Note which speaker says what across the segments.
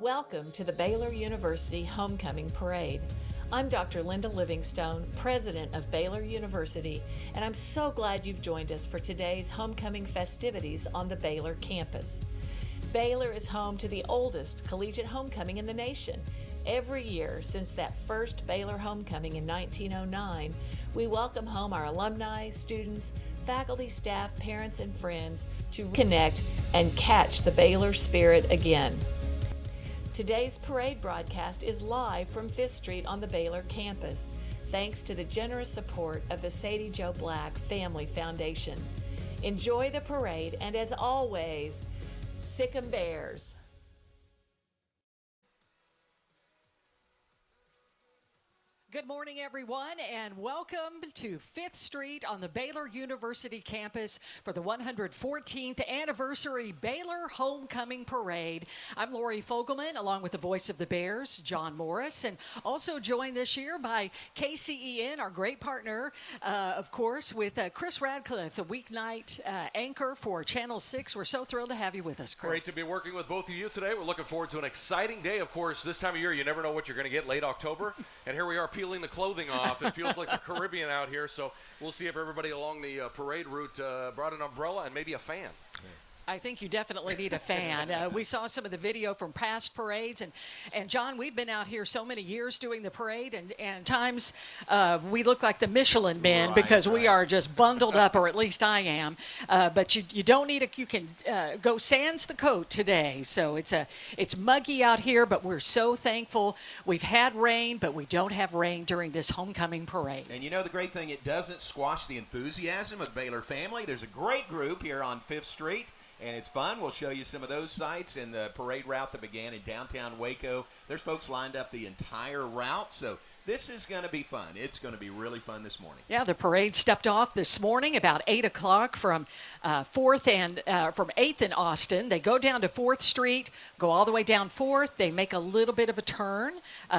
Speaker 1: Welcome to the Baylor University Homecoming Parade. I'm Dr. Linda Livingstone, president of Baylor University, and I'm so glad you've joined us for today's homecoming festivities on the Baylor campus. Baylor is home to the oldest collegiate homecoming in the nation. Every year since that first Baylor homecoming in 1909, we welcome home our alumni, students, faculty, staff, parents, and friends to connect and catch the Baylor spirit again. Today's parade broadcast is live from 5th Street on the Baylor campus, thanks to the generous support of the Sadie Jo Black Family Foundation. Enjoy the parade, and as always, sick 'em Bears.
Speaker 2: Good morning, everyone, and welcome to 5th Street on the Baylor University campus for the 114th anniversary Baylor Homecoming Parade. I'm Lori Fogelman, along with the voice of the Bears, John Morris, and also joined this year by KCEN, our great partner, of course, with Chris Radcliffe, the weeknight anchor for Channel 6. We're so thrilled to have you with us, Chris.
Speaker 3: Great to be working with both of you today. We're looking forward to an exciting day. Of course, this time of year, you never know what you're going to get, late October, and here we are peeling the clothing off. It feels like the Caribbean out here, so we'll see if everybody along the parade route brought an umbrella and maybe a fan.
Speaker 2: I think you definitely need a fan. We saw some of the video from past parades, and John, we've been out here so many years doing the parade, and times we look like the Michelin men because we are just bundled up, or at least I am. But you don't need you can go sans the coat today. So it's muggy out here, but we're so thankful. We've had rain, but we don't have rain during this homecoming parade.
Speaker 4: And you know the great thing, it doesn't squash the enthusiasm of the Baylor family. There's a great group here on 5th Street. And it's fun. We'll show you some of those sites and the parade route that began in downtown Waco. There's folks lined up the entire route, so this is going to be fun. It's going to be really fun this morning.
Speaker 2: Yeah, the parade stepped off this morning about 8 o'clock from 4th and from 8th in Austin. They go down to 4th Street, go all the way down 4th. They make a little bit of a turn.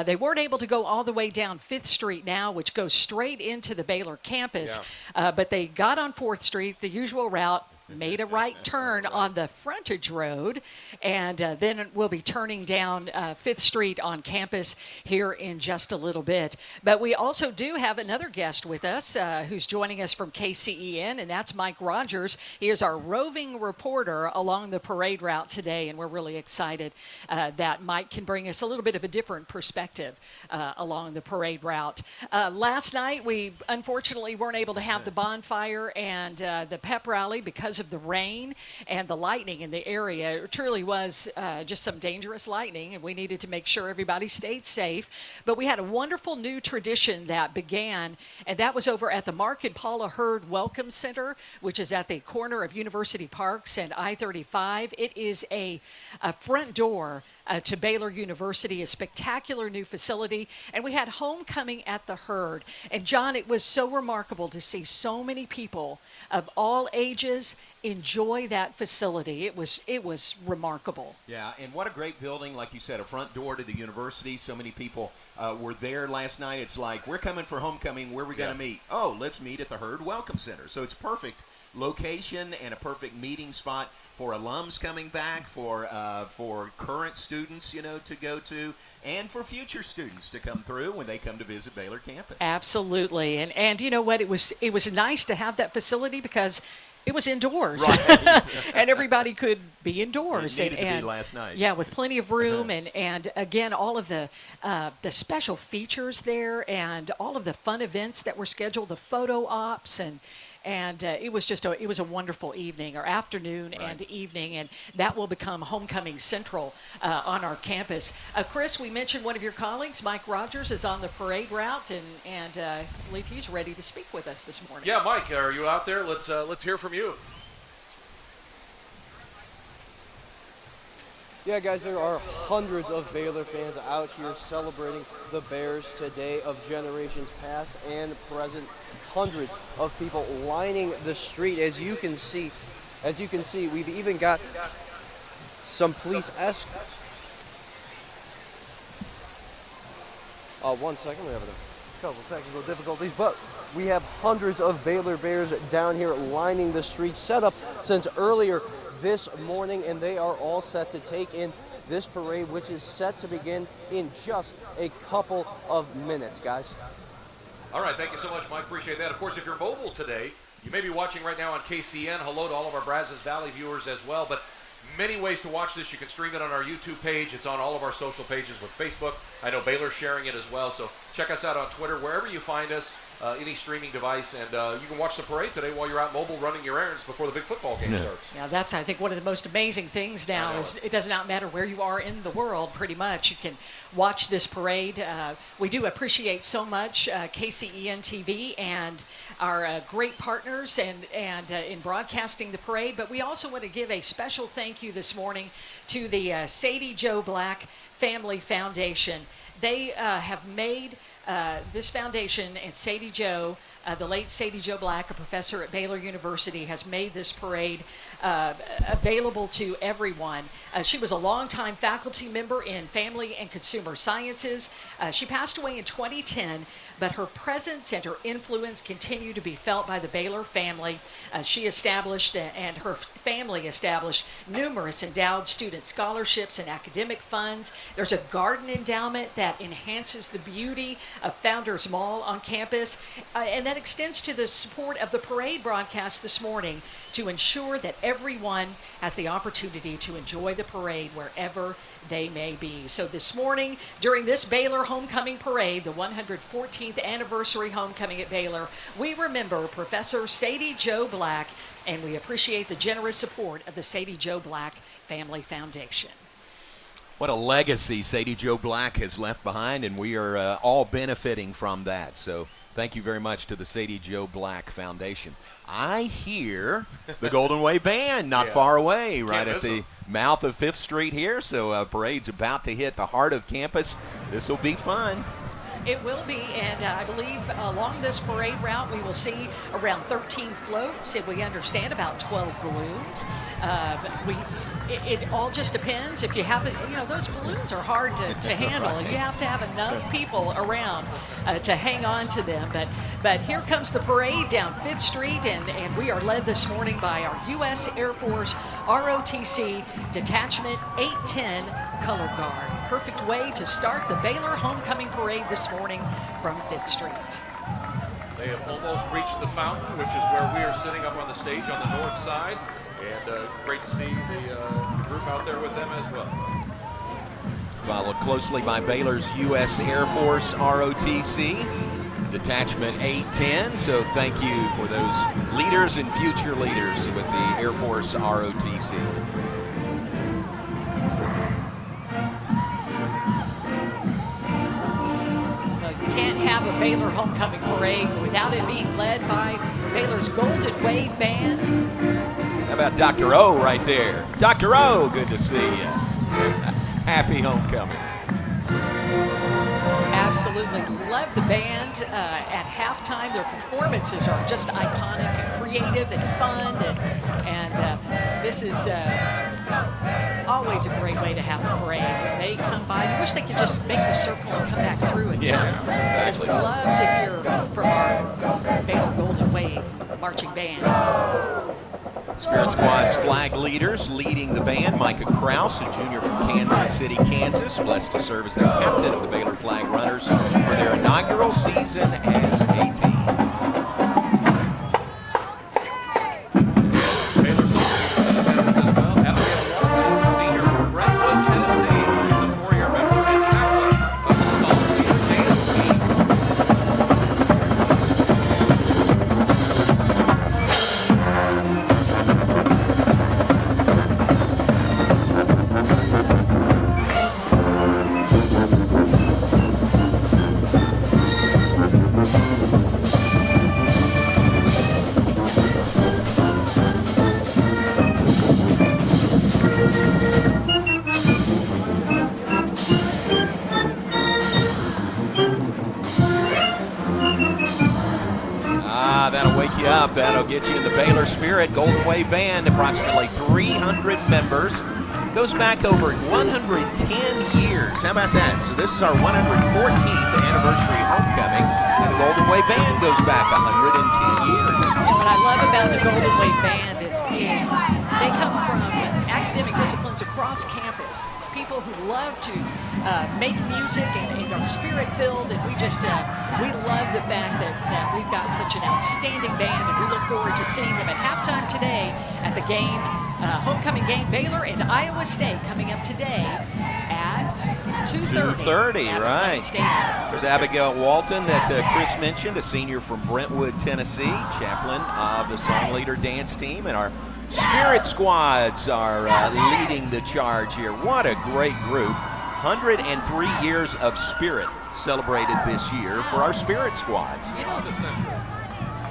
Speaker 2: They weren't able to go all the way down 5th Street now, which goes straight into the Baylor campus. Yeah. But they got on 4th Street, the usual route, made a right turn on the frontage road, and then we'll be turning down 5th Street on campus here in just a little bit. But we also do have another guest with us who's joining us from KCEN, and that's Mike Rogers. He is our roving reporter along the parade route today, and we're really excited that Mike can bring us a little bit of a different perspective along the parade route. Last night, we unfortunately weren't able to have the bonfire and the pep rally because of the rain and the lightning in the area. It truly was just some dangerous lightning, and we needed to make sure everybody stayed safe. But we had a wonderful new tradition that began, and that was over at the Mark and Paula Hurd Welcome Center, which is at the corner of University Parks and I-35. It is a front door to Baylor University, a spectacular new facility, and we had homecoming at the Hurd. And John, it was so remarkable to see so many people of all ages enjoy that facility. It was remarkable.
Speaker 4: Yeah, and what a great building, like you said, a front door to the university. So many people were there last night. It's like, we're coming for homecoming. Where are we going to meet? Oh, let's meet at the Hurd Welcome Center. So it's perfect location and a perfect meeting spot for alums coming back, for current students, to go to, and for future students to come through when they come to visit Baylor campus.
Speaker 2: Absolutely, and you know what? It was nice to have that facility because it was indoors,
Speaker 4: right.
Speaker 2: and everybody could be indoors.
Speaker 4: It needed to be last night.
Speaker 2: Yeah, with plenty of room, and again, all of the special features there, and all of the fun events that were scheduled, the photo ops, and it was a wonderful evening, or afternoon and evening, and that will become Homecoming Central on our campus. Chris, we mentioned one of your colleagues, Mike Rogers, is on the parade route, and I believe he's ready to speak with us this morning.
Speaker 3: Yeah, Mike, are you out there? Let's hear from you.
Speaker 5: Yeah, guys, there are hundreds of Baylor fans out here celebrating the Bears today, of generations past and present. Hundreds of people lining the street, as you can see. We've even got some police escorts. One second, we're having a couple technical difficulties, but we have hundreds of Baylor Bears down here lining the streets, set up since earlier this morning, and they are all set to take in this parade, which is set to begin in just a couple of minutes, guys.
Speaker 3: All right, thank you so much, Mike. Appreciate that. Of course, if you're mobile today, you may be watching right now on KCN. Hello to all of our Brazos Valley viewers as well. But many ways to watch this. You can stream it on our YouTube page. It's on all of our social pages with Facebook. I know Baylor's sharing it as well. So check us out on Twitter, wherever you find us, any streaming device. And you can watch the parade today while you're out mobile running your errands before the big football game starts.
Speaker 2: Yeah, that's, I think, one of the most amazing things now is it does not matter where you are in the world, pretty much. You can watch this parade. We do appreciate so much KCEN TV and our great partners and in broadcasting the parade. But we also want to give a special thank you this morning to the Sadie Joe Black Family Foundation. They have made this foundation, and Sadie Joe, the late Sadie Joe Black, a professor at Baylor University, has made this parade available to everyone. She was a longtime faculty member in family and consumer sciences. She passed away in 2010, but her presence and her influence continue to be felt by the Baylor family. She established and her family established numerous endowed student scholarships and academic funds. There's a garden endowment that enhances the beauty of Founders Mall on campus, and that extends to the support of the parade broadcast this morning to ensure that everyone has the opportunity to enjoy the parade wherever they may be. So this morning, during this Baylor Homecoming Parade, the 114th anniversary homecoming at Baylor, we remember Professor Sadie Joe Black, and we appreciate the generous support of the Sadie Joe Black Family Foundation.
Speaker 4: What a legacy Sadie Joe Black has left behind, and we are all benefiting from that. So thank you very much to the Sadie Joe Black Foundation. I hear the Golden Way Band not far away, right at the mouth of 5th Street here. So parade's about to hit the heart of campus. This will be fun.
Speaker 2: It will be, and I believe along this parade route we will see around 13 floats, if we understand, about 12 balloons. It all just depends. If you have it, you know, those balloons are hard to handle. Right. You have to have enough people around to hang on to them. But here comes the parade down 5th Street, and we are led this morning by our U.S. Air Force ROTC Detachment 810 Color Guard. Perfect way to start the Baylor Homecoming Parade this morning from 5th Street.
Speaker 3: They have almost reached the fountain, which is where we are sitting up on the stage on the north side. And great to see the group out there with them as well.
Speaker 4: Followed closely by Baylor's U.S. Air Force ROTC, Detachment 810. So thank you for those leaders and future leaders with the Air Force ROTC.
Speaker 2: Well, you can't have a Baylor Homecoming Parade without it being led by Baylor's Golden Wave Band.
Speaker 4: How about Dr. O right there? Dr. O, good to see you. Happy homecoming.
Speaker 2: Absolutely love the band at halftime. Their performances are just iconic and creative and fun, and this is always a great way to have a parade. When they come by, you wish they could just make the circle and come back through again.
Speaker 4: Yeah, exactly.
Speaker 2: Because we love to hear from our Baylor Golden Wave marching band.
Speaker 4: Spirit Squad's flag leaders leading the band, Micah Krause, a junior from Kansas City, Kansas, blessed to serve as the captain of the Baylor Flag Runners for their inaugural season as a team.
Speaker 3: Baylor soldiers in attendance as well. Abigail Walton is a senior from Brentwood, Tennessee. She's a 4-year member and captain of the Salt Leader Dance Team.
Speaker 4: That'll wake you up. That'll get you in the Baylor spirit. Golden Wave Band, approximately 300 members. Goes back over 110 years. How about that? So this is our 114th anniversary homecoming. And the Golden Wave Band goes back 110 years.
Speaker 2: And what I love about the Golden Wave Band is they come from academic disciplines across across campus, people who love to make music and are spirit-filled, and we love the fact that we've got such an outstanding band, and we look forward to seeing them at halftime today at the game, homecoming game, Baylor and Iowa State coming up today at 2:30.
Speaker 4: 2:30, right. There's Abigail Walton that Chris mentioned, a senior from Brentwood, Tennessee, chaplain of the Song Leader Dance Team, and our Spirit Squads are leading the charge here. What a great group. 103 years of Spirit celebrated this year for our Spirit Squads.
Speaker 2: You know,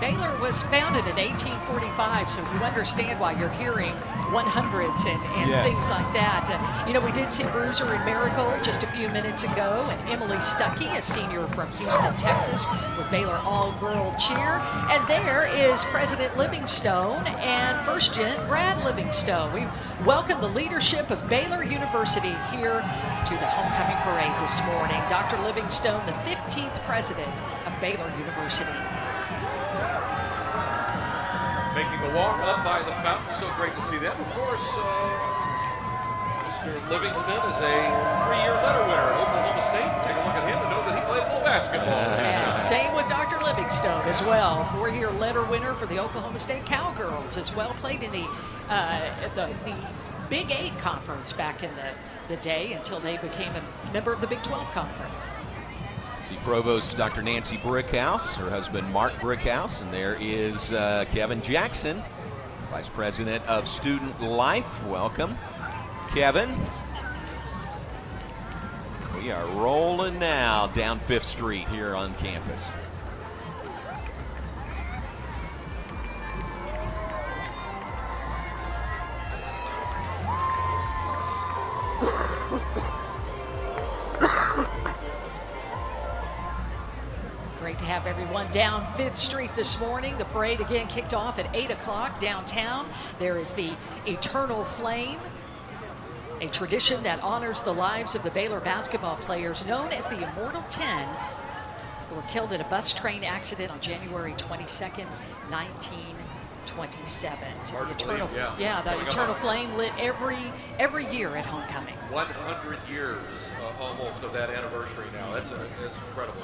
Speaker 2: Baylor was founded in 1845, so you understand why you're hearing 100s and
Speaker 4: Yes.
Speaker 2: things like that. You know, we did see Bruiser and Miracle just a few minutes ago, and Emily Stuckey, a senior from Houston, Texas, with Baylor All-Girl Cheer. And there is President Livingstone and First Gen Brad Livingstone. We welcome the leadership of Baylor University here to the homecoming parade this morning. Dr. Livingstone, the 15th president of Baylor University.
Speaker 3: Making the walk up by the fountain, so great to see them. Of course, Mr. Livingston is a 3-year letter winner at Oklahoma State. Take a look at him and know that he played a little basketball.
Speaker 2: And same with Dr. Livingstone as well. 4-year letter winner for the Oklahoma State Cowgirls as well. Played in the Big 8 conference back in the day until they became a member of the Big 12 conference.
Speaker 4: See Provost Dr. Nancy Brickhouse, her husband Mark Brickhouse, and there is Kevin Jackson, Vice President of Student Life. Welcome, Kevin. We are rolling now down 5th Street here on campus.
Speaker 2: Great to have everyone down 5th Street this morning. The parade again kicked off at 8 o'clock downtown. There is the Eternal Flame, a tradition that honors the lives of the Baylor basketball players known as the Immortal 10, who were killed in a bus train accident on January 22nd, 1927. So the Eternal, the Eternal Flame lit every year at homecoming.
Speaker 3: 100 years almost of that anniversary now. That's incredible.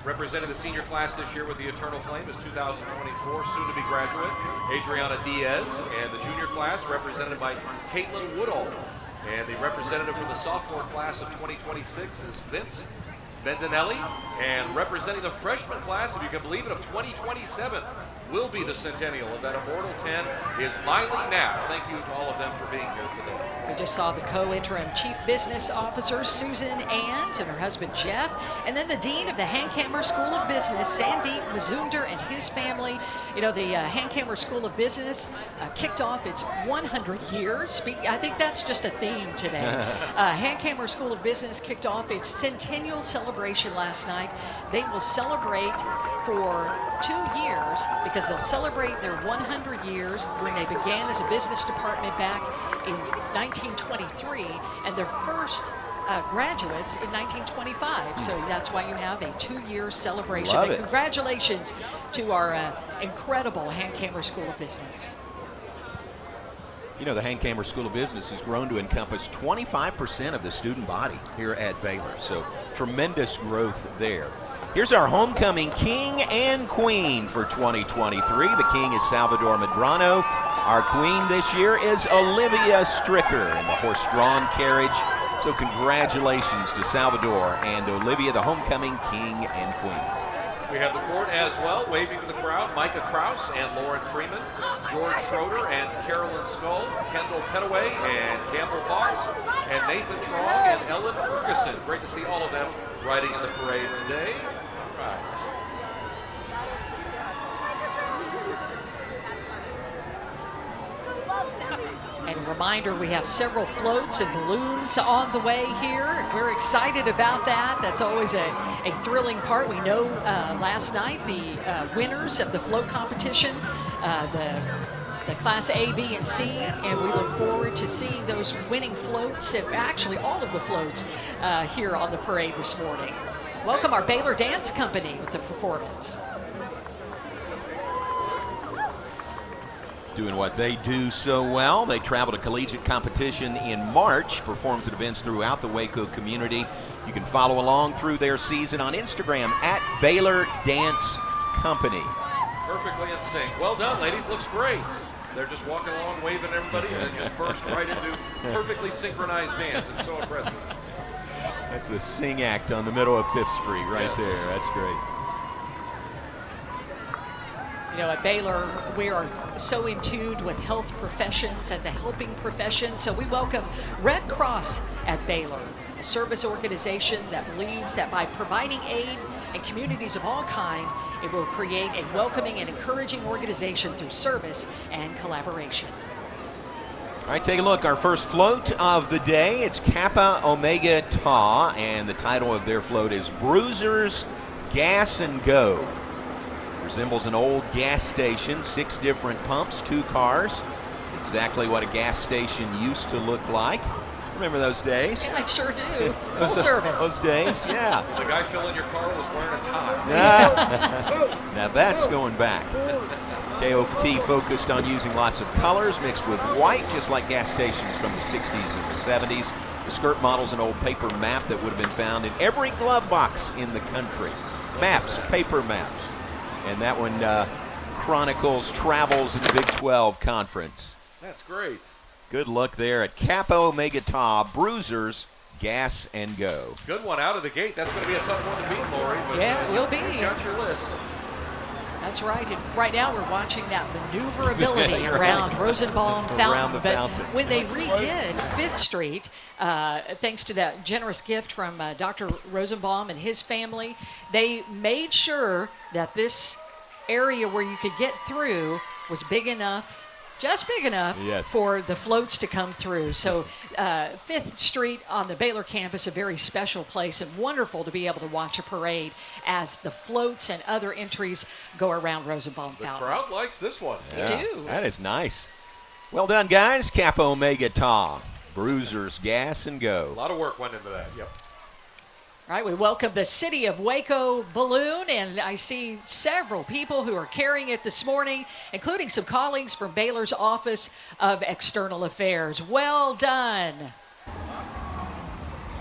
Speaker 3: Representing the senior class this year with the Eternal Flame is 2024 soon-to-be graduate Adriana Diaz, and the junior class represented by Caitlin Woodall. And the representative for the sophomore class of 2026 is Vince Bendinelli, and representing the freshman class, if you can believe it, of 2027 will be the centennial of that Immortal 10 is Miley Knapp. Thank you to all of them for being here today.
Speaker 2: We just saw the co-interim chief business officer, Susan Anns, and her husband, Jeff. And then the dean of the Hankamer School of Business, Sandeep Mazumdar, and his family. You know, the Hankamer School of Business kicked off its 100 years. I think that's just a theme today. Hankamer School of Business kicked off its centennial celebration last night. They will celebrate for 2 years because they'll celebrate their 100 years when they began as a business department back in 1923, and their first graduates in 1925. So that's why you have a 2-year celebration.
Speaker 4: Love
Speaker 2: And
Speaker 4: it.
Speaker 2: congratulations to our incredible Hankamer School of Business.
Speaker 4: You know, the Hankamer School of Business has grown to encompass 25% of the student body here at Baylor, so tremendous growth there. Here's our homecoming king and queen for 2023. The king is Salvador Medrano. Our queen this year is Olivia Stricker in the horse-drawn carriage. So congratulations to Salvador and Olivia, the homecoming king and queen.
Speaker 3: We have the court as well, waving to the crowd, Micah Krause and Lauren Freeman, George Schroeder and Carolyn Skull, Kendall Petaway and Campbell Fox, and Nathan Trong and Ellen Ferguson. Great to see all of them riding in the parade today. All right.
Speaker 2: And a reminder, we have several floats and balloons on the way here, and we're excited about that. That's always a thrilling part. We know last night the winners of the float competition, the Class A, B, and C, and we look forward to seeing those winning floats, and actually all of the floats here on the parade this morning. Welcome our Baylor Dance Company with the performance.
Speaker 4: doing what they do so well. They travel to collegiate competition in March, performs at events throughout the Waco community. You can follow along through their season on Instagram at Baylor Dance Company.
Speaker 3: Perfectly in sync. Well done, ladies. Looks great. They're just walking along, waving at everybody, and then just burst right into perfectly synchronized dance. It's so impressive.
Speaker 4: That's a sing act on the middle of 5th Street right there. That's great.
Speaker 2: You know, at Baylor, we are so in tune with health professions and the helping profession. So we welcome Red Cross at Baylor, a service organization that believes that by providing aid in communities of all kind, it will create a welcoming and encouraging organization through service and collaboration.
Speaker 4: All right, take a look. Our first float of the day. It's Kappa Omega Tau, and the title of their float is Bruisers Gas and Go. Resembles an old gas station, 6 different pumps, 2 cars. Exactly what a gas station used to look like. Remember those days?
Speaker 2: Yeah, I sure do. Full service.
Speaker 4: Those days, yeah.
Speaker 3: The guy filling your car was wearing a tie.
Speaker 4: Now that's going back. KOT focused on using lots of colors mixed with white, just like gas stations from the 60s and the 70s. The skirt model's an old paper map that would have been found in every glove box in the country. Maps, paper maps. And that one chronicles travels in the Big 12 Conference.
Speaker 3: That's great.
Speaker 4: Good luck there at Kappa Omega Tau, Bruisers, Gas and Go.
Speaker 3: Good one out of the gate. That's going to be a tough one to beat, Lori. But,
Speaker 2: Yeah, it will be.
Speaker 3: You got your list.
Speaker 2: That's right. And right now we're watching that maneuverability
Speaker 4: That's right.
Speaker 2: around Rosenbaum Fountain.
Speaker 4: Around the fountain.
Speaker 2: When they redid 5th Street, thanks to that generous gift from Dr. Rosenbaum and his family, they made sure that this area where you could get through was big enough, just big enough,
Speaker 4: Yes.
Speaker 2: for the floats to come through. So 5th Street on the Baylor campus, a very special place, and wonderful to be able to watch a parade as the floats and other entries go around Rosenbaum
Speaker 3: The
Speaker 2: Fountain.
Speaker 3: crowd likes this one.
Speaker 2: They do.
Speaker 4: That is nice. Well done, guys. Kappa Omega Tau, Bruisers, Gas and
Speaker 3: A
Speaker 4: Go.
Speaker 3: lot of work went into that. Yep.
Speaker 2: All right, we welcome the City of Waco balloon, and I see several people who are carrying it this morning, including some colleagues from Baylor's Office of External Affairs. Well done.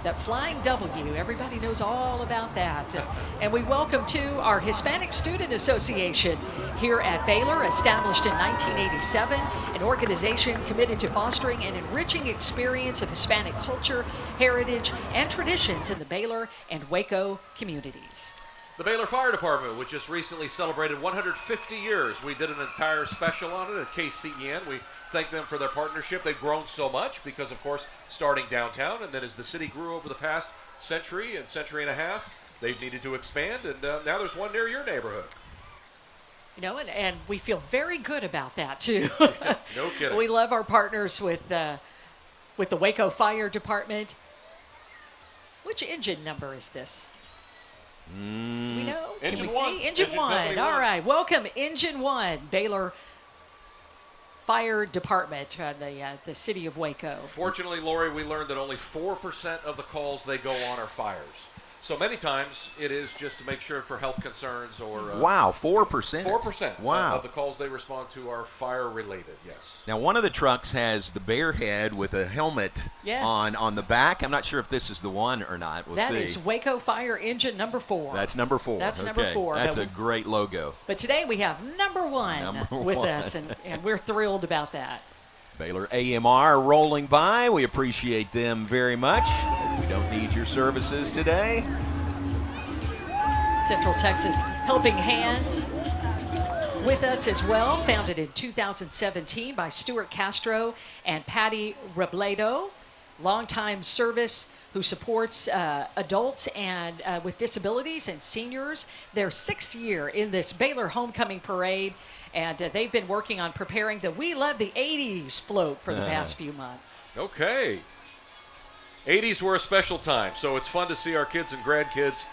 Speaker 2: That flying W, everybody knows all about that. And we welcome to our Hispanic Student Association here at Baylor, established in 1987, an organization committed to fostering an enriching experience of Hispanic culture, heritage, and traditions in the Baylor and Waco communities.
Speaker 3: The Baylor Fire Department, which just recently celebrated 150 years. We did an entire special on it at KCEN. We thank them for their partnership. They've grown so much because, of course, starting downtown, and then as the city grew over the past century and century and a half, they've needed to expand, and now there's one near your neighborhood.
Speaker 2: You know, and we feel very good about that, too.
Speaker 3: No kidding.
Speaker 2: We love our partners with the Waco Fire Department. Which engine number is this? We know?
Speaker 3: Engine
Speaker 2: Can we
Speaker 3: one.
Speaker 2: see? Engine
Speaker 3: Engine
Speaker 2: one.
Speaker 3: company
Speaker 2: All
Speaker 3: one.
Speaker 2: right. Welcome, Engine One, Baylor Fire Department, the city of Waco.
Speaker 3: Fortunately, Lori, we learned that only 4% of the calls they go on are fires. So many times it is just to make sure for health concerns or...
Speaker 4: Wow, 4%.
Speaker 3: 4%
Speaker 4: Wow.
Speaker 3: of the calls they respond to are fire-related, yes.
Speaker 4: Now, one of the trucks has the bear head with a helmet
Speaker 2: Yes.
Speaker 4: on the back. I'm not sure if this is the one or not. We'll
Speaker 2: That
Speaker 4: see.
Speaker 2: is Waco Fire Engine number 4.
Speaker 4: That's number 4.
Speaker 2: That's number
Speaker 4: Okay.
Speaker 2: 4,
Speaker 4: That's
Speaker 2: but-
Speaker 4: a great logo.
Speaker 2: But today we have number 1
Speaker 4: Number
Speaker 2: with
Speaker 4: one.
Speaker 2: us, and we're thrilled about that.
Speaker 4: Baylor AMR rolling by. We appreciate them very much. We don't need your services today.
Speaker 2: Central Texas Helping Hands with us as well, founded in 2017 by Stuart Castro and Patty Robledo, longtime service who supports adults and with disabilities and seniors. Their 6th year in this Baylor Homecoming Parade, and they've been working on preparing the We Love the 80s float for the past few months.
Speaker 3: Okay. 80s were a special time, so it's fun to see our kids and grandkids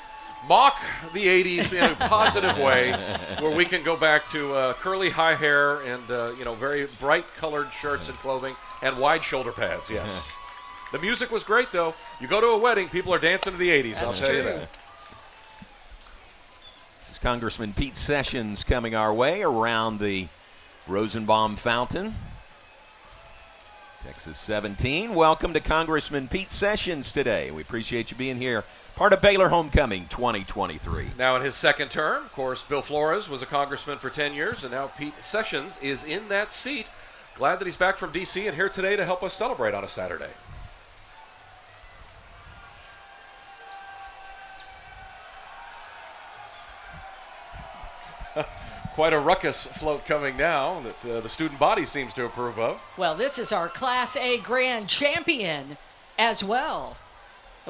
Speaker 3: mock the 80s in a positive way, where we can go back to curly high hair and very bright colored shirts and clothing and wide shoulder pads. Yes. The music was great, though. You go to a wedding, people are dancing to the 80s.
Speaker 2: That's
Speaker 3: I'll tell you
Speaker 2: true.
Speaker 3: that.
Speaker 4: This is Congressman Pete Sessions coming our way around the Rosenbaum Fountain. Texas 17. Welcome to Congressman Pete Sessions today. We appreciate you being here. Part of Baylor Homecoming 2023.
Speaker 3: Now in his second term, of course, Bill Flores was a congressman for 10 years, and now Pete Sessions is in that seat. Glad that he's back from D.C. and here today to help us celebrate on a Saturday. Quite a ruckus float coming now that the student body seems to approve of.
Speaker 2: Well, this is our Class A Grand Champion as well.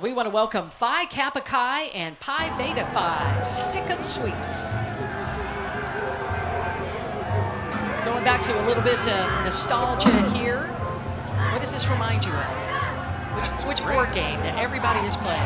Speaker 2: We want to welcome Phi Kappa Chi and Pi Beta Phi Sikkim Suites. Going back to a little bit of nostalgia here. What does this remind you of? Which board game that everybody is playing?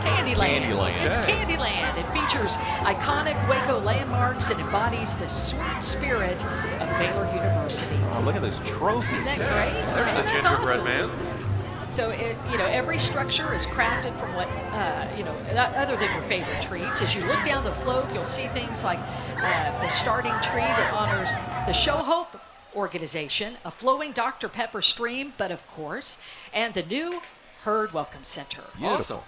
Speaker 2: Candyland.
Speaker 4: Candyland.
Speaker 2: It's Candyland. It features iconic Waco landmarks and embodies the sweet spirit of Baylor University.
Speaker 4: Oh, look at those trophies.
Speaker 2: Isn't that great?
Speaker 3: There's
Speaker 2: Man,
Speaker 3: the
Speaker 2: that's
Speaker 3: gingerbread
Speaker 2: awesome.
Speaker 3: man.
Speaker 2: So, every structure is crafted from what, other than your favorite treats. As you look down the float, you'll see things like the starting tree that honors the Show Hope organization, a flowing Dr. Pepper stream, but of course, and the new Herd Welcome Center.
Speaker 3: Awesome.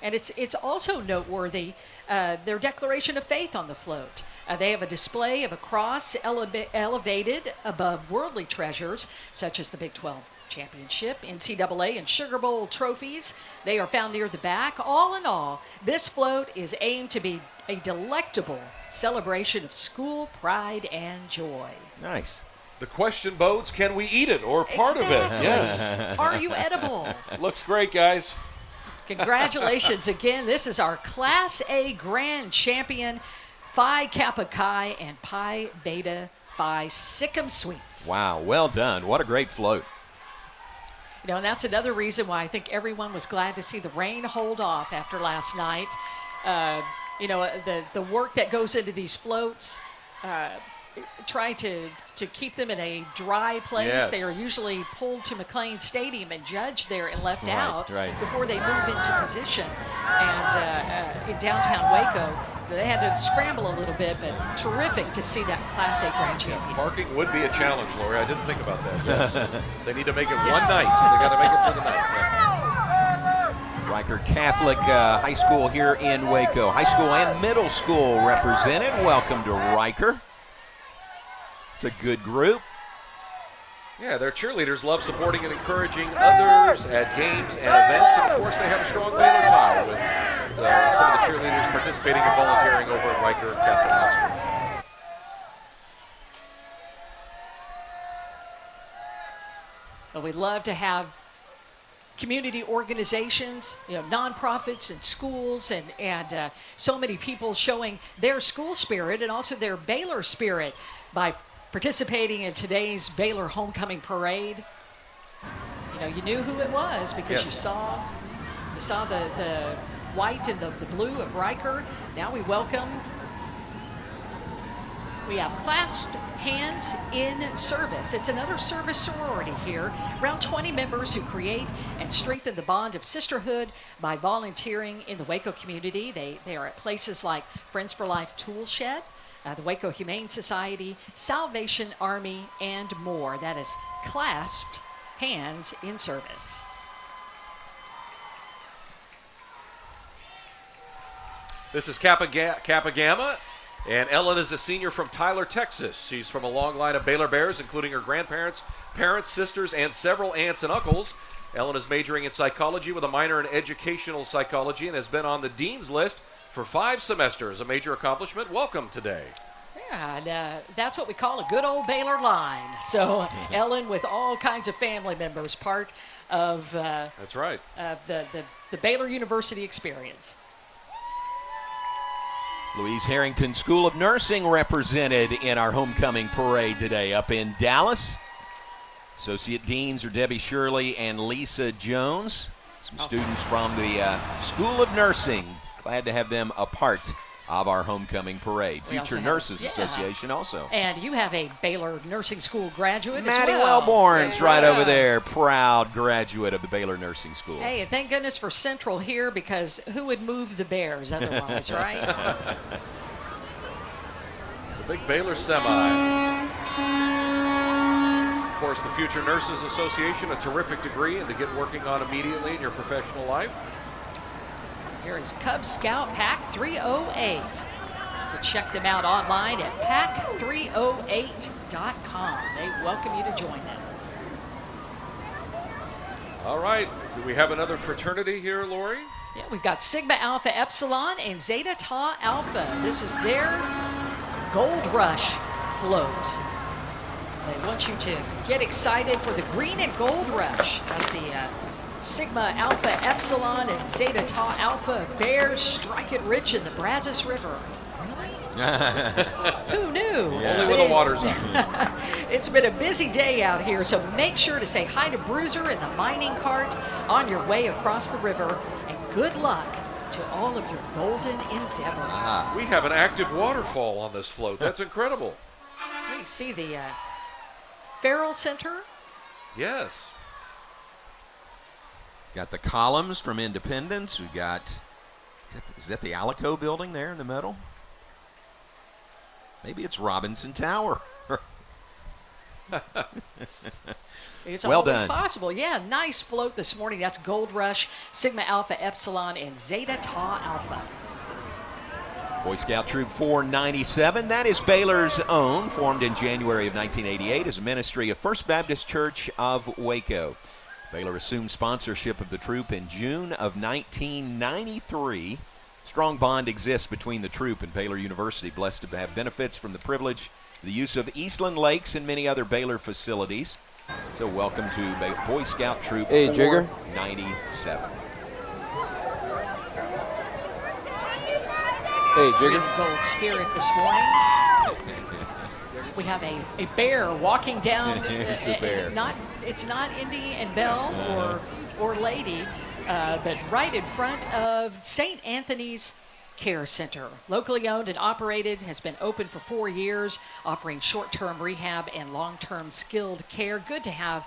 Speaker 2: And it's also noteworthy, their declaration of faith on the float. They have a display of a cross elevated above worldly treasures, such as the Big 12 Championship, NCAA, and Sugar Bowl trophies. They are found near the back. All in all, this float is aimed to be a delectable celebration of school pride and joy.
Speaker 4: Nice.
Speaker 3: The question bodes, can we eat it or part of it?
Speaker 2: Exactly.
Speaker 3: Yes.
Speaker 2: Are you edible?
Speaker 3: Looks great, guys.
Speaker 2: Congratulations again. This is our Class A Grand Champion, Phi Kappa Chi and Pi Beta Phi Sikkim Suites.
Speaker 4: Wow, well done. What a great float.
Speaker 2: And that's another reason why I think everyone was glad to see the rain hold off after last night. The work that goes into these floats, trying to keep them in a dry place.
Speaker 3: Yes.
Speaker 2: They are usually pulled to McLean Stadium and judged there and left out
Speaker 4: right.
Speaker 2: before they move into position. And in downtown Waco, they had to scramble a little bit, but terrific to see that Class A Grand Champion.
Speaker 3: Parking would be a challenge, Lori. I didn't think about that. Yes. They need to make it one night. They got to make it for the night. Yeah.
Speaker 4: Riker Catholic High School here in Waco. High school and middle school represented. Welcome to Riker. It's a good group.
Speaker 3: Yeah, their cheerleaders love supporting and encouraging others at games and events. And, of course, they have a strong Baylor tie with some of the cheerleaders participating and volunteering over at Riker Catholic High School.
Speaker 2: Well, we love to have community organizations, nonprofits and schools, and so many people showing their school spirit and also their Baylor spirit by participating in today's Baylor Homecoming Parade. You knew who it was because
Speaker 3: Yes.
Speaker 2: you saw the white and the blue of Riker. Now we have clasped hands in service. It's another service sorority here. Around 20 members who create and strengthen the bond of sisterhood by volunteering in the Waco community. They are at places like Friends for Life Tool Shed, the Waco Humane Society, Salvation Army, and more. That is clasped hands in service.
Speaker 3: This is Kappa Gamma, and Ellen is a senior from Tyler, Texas. She's from a long line of Baylor Bears, including her grandparents, parents, sisters, and several aunts and uncles. Ellen is majoring in psychology with a minor in educational psychology and has been on the dean's list for 5 semesters, a major accomplishment. Welcome today.
Speaker 2: Yeah, and that's what we call a good old Baylor line. So Ellen, with all kinds of family members, part of
Speaker 3: That's right.
Speaker 2: the Baylor University experience.
Speaker 4: Louise Harrington School of Nursing represented in our homecoming parade today up in Dallas. Associate Deans are Debbie Shirley and Lisa Jones. Some students from the School of Nursing. Glad to have them a part of our homecoming parade.
Speaker 2: We also
Speaker 4: Future
Speaker 2: have-
Speaker 4: Nurses
Speaker 2: yeah.
Speaker 4: Association also.
Speaker 2: And you have a Baylor Nursing School graduate
Speaker 4: Maddie
Speaker 2: as well.
Speaker 4: Wellborn's right
Speaker 2: Yeah.
Speaker 4: over there, proud graduate of the Baylor Nursing School.
Speaker 2: Hey, and thank goodness for Central here, because who would move the Bears otherwise, right?
Speaker 3: The big Baylor semi. course, the Future Nurses Association, a terrific degree and to get working on immediately in your professional life.
Speaker 2: Here is Cub Scout Pack 308. You can check them out online at pack308.com. They welcome you to join them.
Speaker 3: All right. Do we have another fraternity here, Lori?
Speaker 2: Yeah, we've got Sigma Alpha Epsilon and Zeta Tau Alpha. This is their Gold Rush float. They want you to get excited for the green and gold rush as the Sigma Alpha Epsilon and Zeta Tau Alpha Bears strike it rich in the Brazos River. Really? Who knew?
Speaker 3: Only when the water's up.
Speaker 2: It's been a busy day out here, so make sure to say hi to Bruiser in the mining cart on your way across the river, and good luck to all of your golden endeavors.
Speaker 3: We have an active waterfall on this float. That's incredible.
Speaker 2: We can see the Farrell Center.
Speaker 3: Yes.
Speaker 4: Got the columns from Independence. We got, is that the Alico building there in the middle? Maybe it's Robinson Tower.
Speaker 2: It's
Speaker 4: well
Speaker 2: always
Speaker 4: done.
Speaker 2: possible. Yeah, nice float this morning. That's Gold Rush, Sigma Alpha Epsilon, and Zeta Tau Alpha.
Speaker 4: Boy Scout Troop 497, that is Baylor's own, formed in January of 1988 as a ministry of First Baptist Church of Waco. Baylor assumed sponsorship of the troop in June of 1993. Strong bond exists between the troop and Baylor University, blessed to have benefits from the privilege, the use of Eastland Lakes and many other Baylor facilities. So welcome to Boy Scout Troop 497.
Speaker 5: Hey, Jigger.
Speaker 2: Green and gold spirit this morning. We have a bear walking down.
Speaker 4: It's a bear.
Speaker 2: It's not Indy and Belle or Lady, but right in front of St. Anthony's Care Center. Locally owned and operated, has been open for 4 years, offering short-term rehab and long-term skilled care. Good to have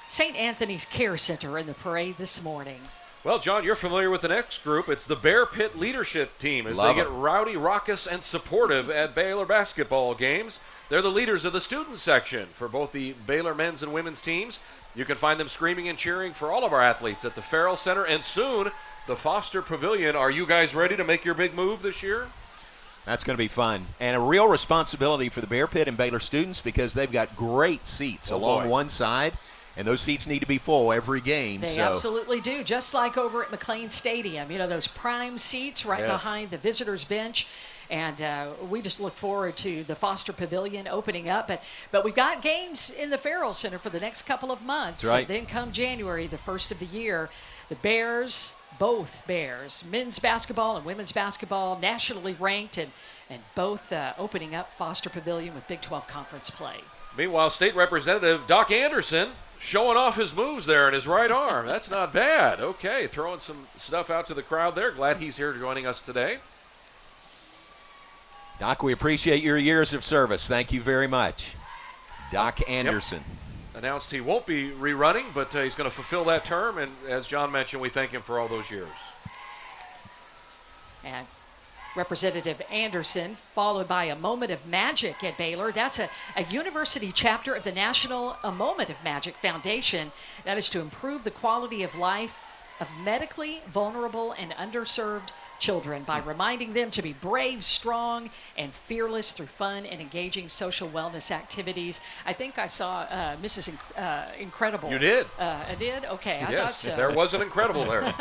Speaker 2: St. Anthony's Care Center in the parade this morning.
Speaker 3: Well, John, you're familiar with the next group. It's the Bear Pit Leadership Team as they get rowdy, raucous, and supportive at Baylor basketball games. They're the leaders of the student section for both the Baylor men's and women's teams. You can find them screaming and cheering for all of our athletes at the Farrell Center and soon the Foster Pavilion. Are you guys ready to make your big move this year?
Speaker 4: That's going to be fun. And a real responsibility for the Bear Pit and Baylor students because they've got great seats along one side. And those seats need to be full every game.
Speaker 2: They absolutely do, just like over at McLean Stadium. You know, those prime seats right behind the visitors' bench. And we just look forward to the Foster Pavilion opening up. But we've got games in the Farrell Center for the next couple of months.
Speaker 4: That's right.
Speaker 2: And then come January, the first of the year, the Bears, both Bears, men's basketball and women's basketball, nationally ranked, and both opening up Foster Pavilion with Big 12 conference play.
Speaker 3: Meanwhile, State Representative Doc Anderson showing off his moves there in his right arm. That's not bad. Okay, throwing some stuff out to the crowd there. Glad he's here joining us today.
Speaker 4: Doc, we appreciate your years of service. Thank you very much. Doc Anderson.
Speaker 3: Announced he won't be rerunning, but he's going to fulfill that term. And as John mentioned, we thank him for all those years.
Speaker 2: And Representative Anderson, followed by a Moment of Magic at Baylor. That's a university chapter of the National A Moment of Magic Foundation that is to improve the quality of life of medically vulnerable and underserved children by reminding them to be brave, strong, and fearless through fun and engaging social wellness activities. I think I saw Mrs. Incredible.
Speaker 3: You did?
Speaker 2: I did? Okay, I thought so.
Speaker 3: There was an Incredible there.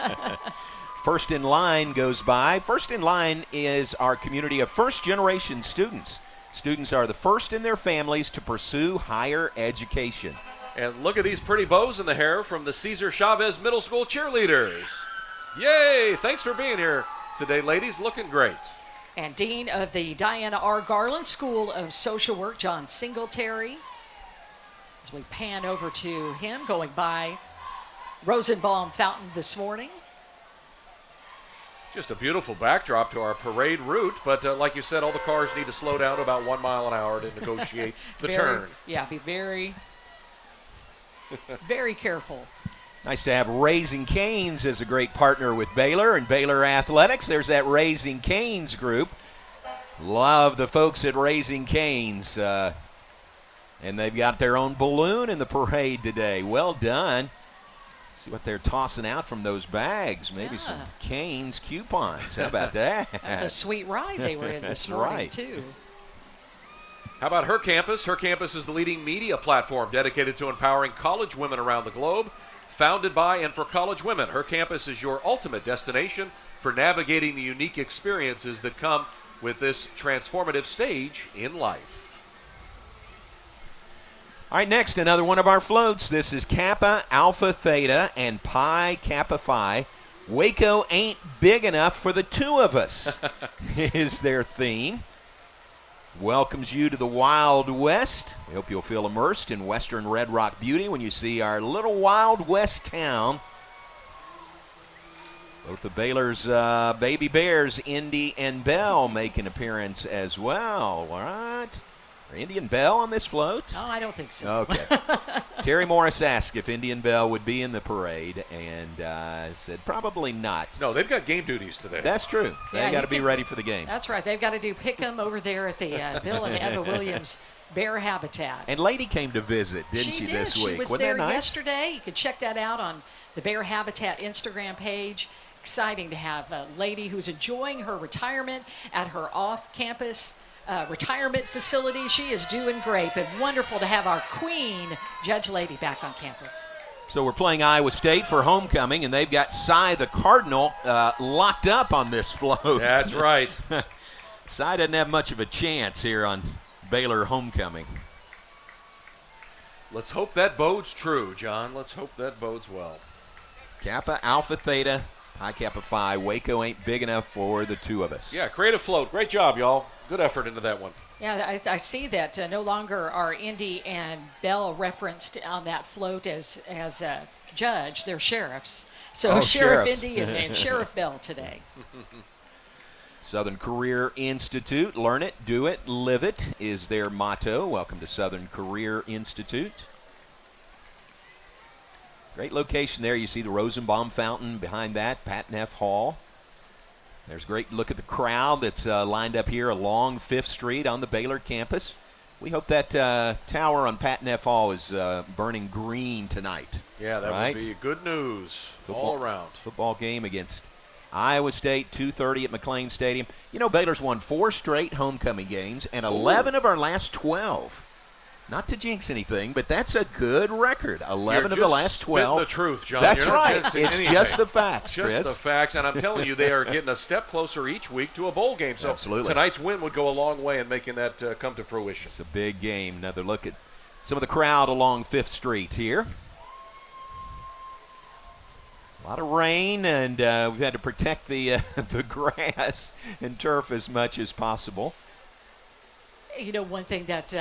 Speaker 4: First in Line goes by. First in Line is our community of first-generation students. Students are the first in their families to pursue higher education.
Speaker 3: And look at these pretty bows in the hair from the Cesar Chavez Middle School cheerleaders. Yay! Thanks for being here today, ladies. Looking great.
Speaker 2: And Dean of the Diana R. Garland School of Social Work, John Singletary. As we pan over to him, going by Rosenbaum Fountain this morning.
Speaker 3: Just a beautiful backdrop to our parade route, but like you said, all the cars need to slow down to about 1 mile an hour to negotiate the turn.
Speaker 2: Yeah, be very, very careful.
Speaker 4: Nice to have Raising Cane's as a great partner with Baylor and Baylor Athletics. There's that Raising Cane's group. Love the folks at Raising Cane's. And they've got their own balloon in the parade today. Well done. See what they're tossing out from those bags. Maybe some Cane's coupons. How about that?
Speaker 2: That's a sweet ride they were in this morning, too.
Speaker 3: How about Her Campus? Her Campus is the leading media platform dedicated to empowering college women around the globe. Founded by and for college women, Her Campus is your ultimate destination for navigating the unique experiences that come with this transformative stage in life.
Speaker 4: All right, next, another one of our floats. This is Kappa, Alpha, Theta, and Pi, Kappa, Phi. Waco ain't big enough for the two of us, is their theme. Welcomes you to the Wild West. We hope you'll feel immersed in Western Red Rock beauty when you see our little Wild West town. Both of Baylor's baby bears, Indy and Bell, make an appearance as well. What? Are Indy and Bell on this float?
Speaker 2: No, I don't think so.
Speaker 4: Okay. Terry Morris asked if Indy and Bell would be in the parade, and said probably not.
Speaker 3: No, they've got game duties today.
Speaker 4: That's true. They got to be ready for the game.
Speaker 2: That's right. They've got to do pick 'em over there at the Bill and Eva Williams Bear Habitat.
Speaker 4: And Lady came to visit, didn't she this week?
Speaker 2: She was
Speaker 4: Wasn't
Speaker 2: there
Speaker 4: that nice?
Speaker 2: yesterday. You can check that out on the Bear Habitat Instagram page. Exciting to have a lady who's enjoying her retirement at her off-campus retirement facility. She is doing great, but wonderful to have our queen, Judge Lady, back on campus.
Speaker 4: So we're playing Iowa State for homecoming, and they've got Cy the Cardinal locked up on this float.
Speaker 3: That's right.
Speaker 4: Cy doesn't have much of a chance here on Baylor homecoming.
Speaker 3: Let's hope that bodes true, John. Let's hope that bodes well.
Speaker 4: Kappa, Alpha, Theta, Pi Kappa Phi. Waco ain't big enough for the two of us.
Speaker 3: Yeah, creative float. Great job, y'all. Good effort into that one.
Speaker 2: Yeah, I see that no longer are Indy and Bell referenced on that float as a judge. They're sheriffs. So Sheriff
Speaker 4: sheriffs.
Speaker 2: Indy and Sheriff Bell today.
Speaker 4: Southern Career Institute. Learn it, do it, live it is their motto. Welcome to Southern Career Institute. Great location there. You see the Rosenbaum Fountain behind that, Pat Neff Hall. There's a great look at the crowd that's lined up here along 5th Street on the Baylor campus. We hope that tower on Pat Neff Hall is burning green tonight.
Speaker 3: Yeah, that would be good news all around. Football
Speaker 4: game against Iowa State, 2:30 at McLean Stadium. You know, Baylor's won 4 straight homecoming games and 11 of our last 12. Not to jinx anything, but that's a good record. 11 of the last 12.
Speaker 3: The truth, John.
Speaker 4: That's
Speaker 3: You're not
Speaker 4: right.
Speaker 3: jinxing
Speaker 4: It's
Speaker 3: anything.
Speaker 4: just the facts,
Speaker 3: Just
Speaker 4: Chris.
Speaker 3: the facts, and I'm telling you, they are getting a step closer each week to a bowl game. So
Speaker 4: Absolutely.
Speaker 3: Tonight's win would go a long way in making that come to fruition.
Speaker 4: It's a big game. Another look at some of the crowd along 5th Street here. A lot of rain, and we've had to protect the the grass and turf as much as possible.
Speaker 2: You know, one thing that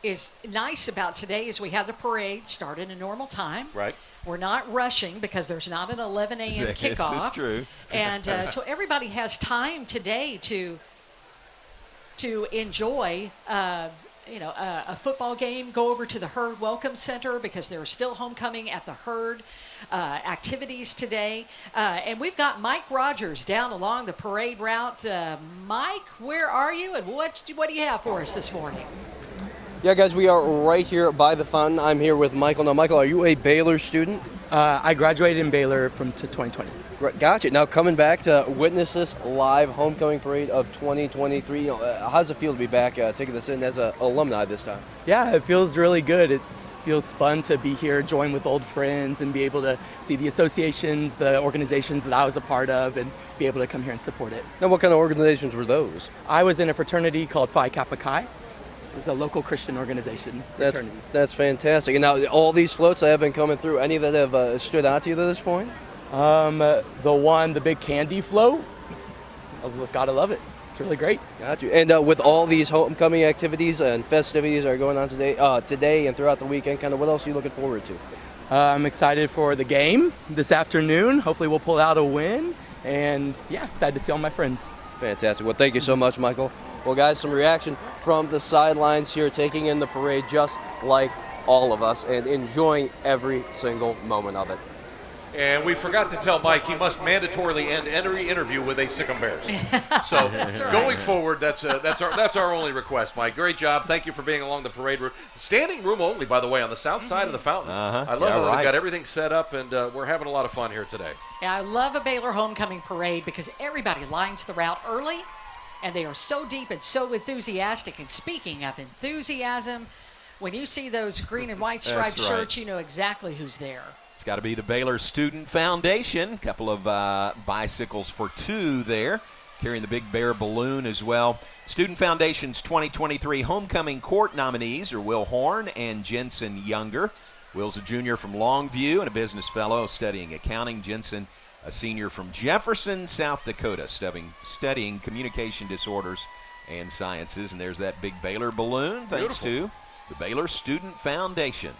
Speaker 2: is nice about today is we have the parade start in a normal time.
Speaker 3: Right.
Speaker 2: We're not rushing because there's not an 11 a.m. kickoff.
Speaker 4: This is true.
Speaker 2: And so everybody has time today to enjoy, a football game, go over to the Herd Welcome Center because there's still homecoming at the Herd activities today. And we've got Mike Rogers down along the parade route. Mike, where are you, and what do you have for us this morning?
Speaker 5: Yeah, guys, we are right here by the fountain. I'm here with Michael. Now, Michael, are you a Baylor student?
Speaker 6: I graduated in Baylor from 2020.
Speaker 5: Gotcha. Now, coming back to witness this live homecoming parade of 2023, how does it feel to be back taking this in as an alumni this time?
Speaker 6: Yeah, it feels really good. It feels fun to be here, join with old friends, and be able to see the associations, the organizations that I was a part of, and be able to come here and support it.
Speaker 5: Now, what kind of organizations were those?
Speaker 6: I was in a fraternity called Phi Kappa Chi. It's a local Christian organization.
Speaker 5: That's fantastic. And now, all these floats that have been coming through, any that have stood out to you to this point?
Speaker 6: The big candy float, gotta love it. It's really great.
Speaker 5: Got you. And with all these homecoming activities and festivities that are going on today and throughout the weekend, kind of what else are you looking forward to?
Speaker 6: I'm excited for the game this afternoon. Hopefully we'll pull out a win. And yeah, excited to see all my friends.
Speaker 5: Fantastic. Well, thank you so much, Michael. Well, guys, some reaction from the sidelines here, taking in the parade just like all of us and enjoying every single moment of it.
Speaker 3: And we forgot to tell Mike he must mandatorily end every interview with a Sic 'em Bears. So going forward, that's our only request, Mike. Great job. Thank you for being along the parade route. Standing room only, by the way, on the south side of the fountain. I love how they've got everything set up, and we're having a lot of fun here today.
Speaker 2: Yeah, I love a Baylor homecoming parade because everybody lines the route early, and they are so deep and so enthusiastic. And speaking of enthusiasm, when you see those green and white striped shirts, you know exactly who's there.
Speaker 4: It's got to be the Baylor Student Foundation. A couple of bicycles for two there, carrying the big bear balloon as well. Student Foundation's 2023 homecoming court nominees are Will Horn and Jensen Younger. Will's a junior from Longview and a business fellow studying accounting. Jensen, a senior from Jefferson, South Dakota, studying communication disorders and sciences. And there's that big Baylor balloon, thanks to the Baylor Student Foundation.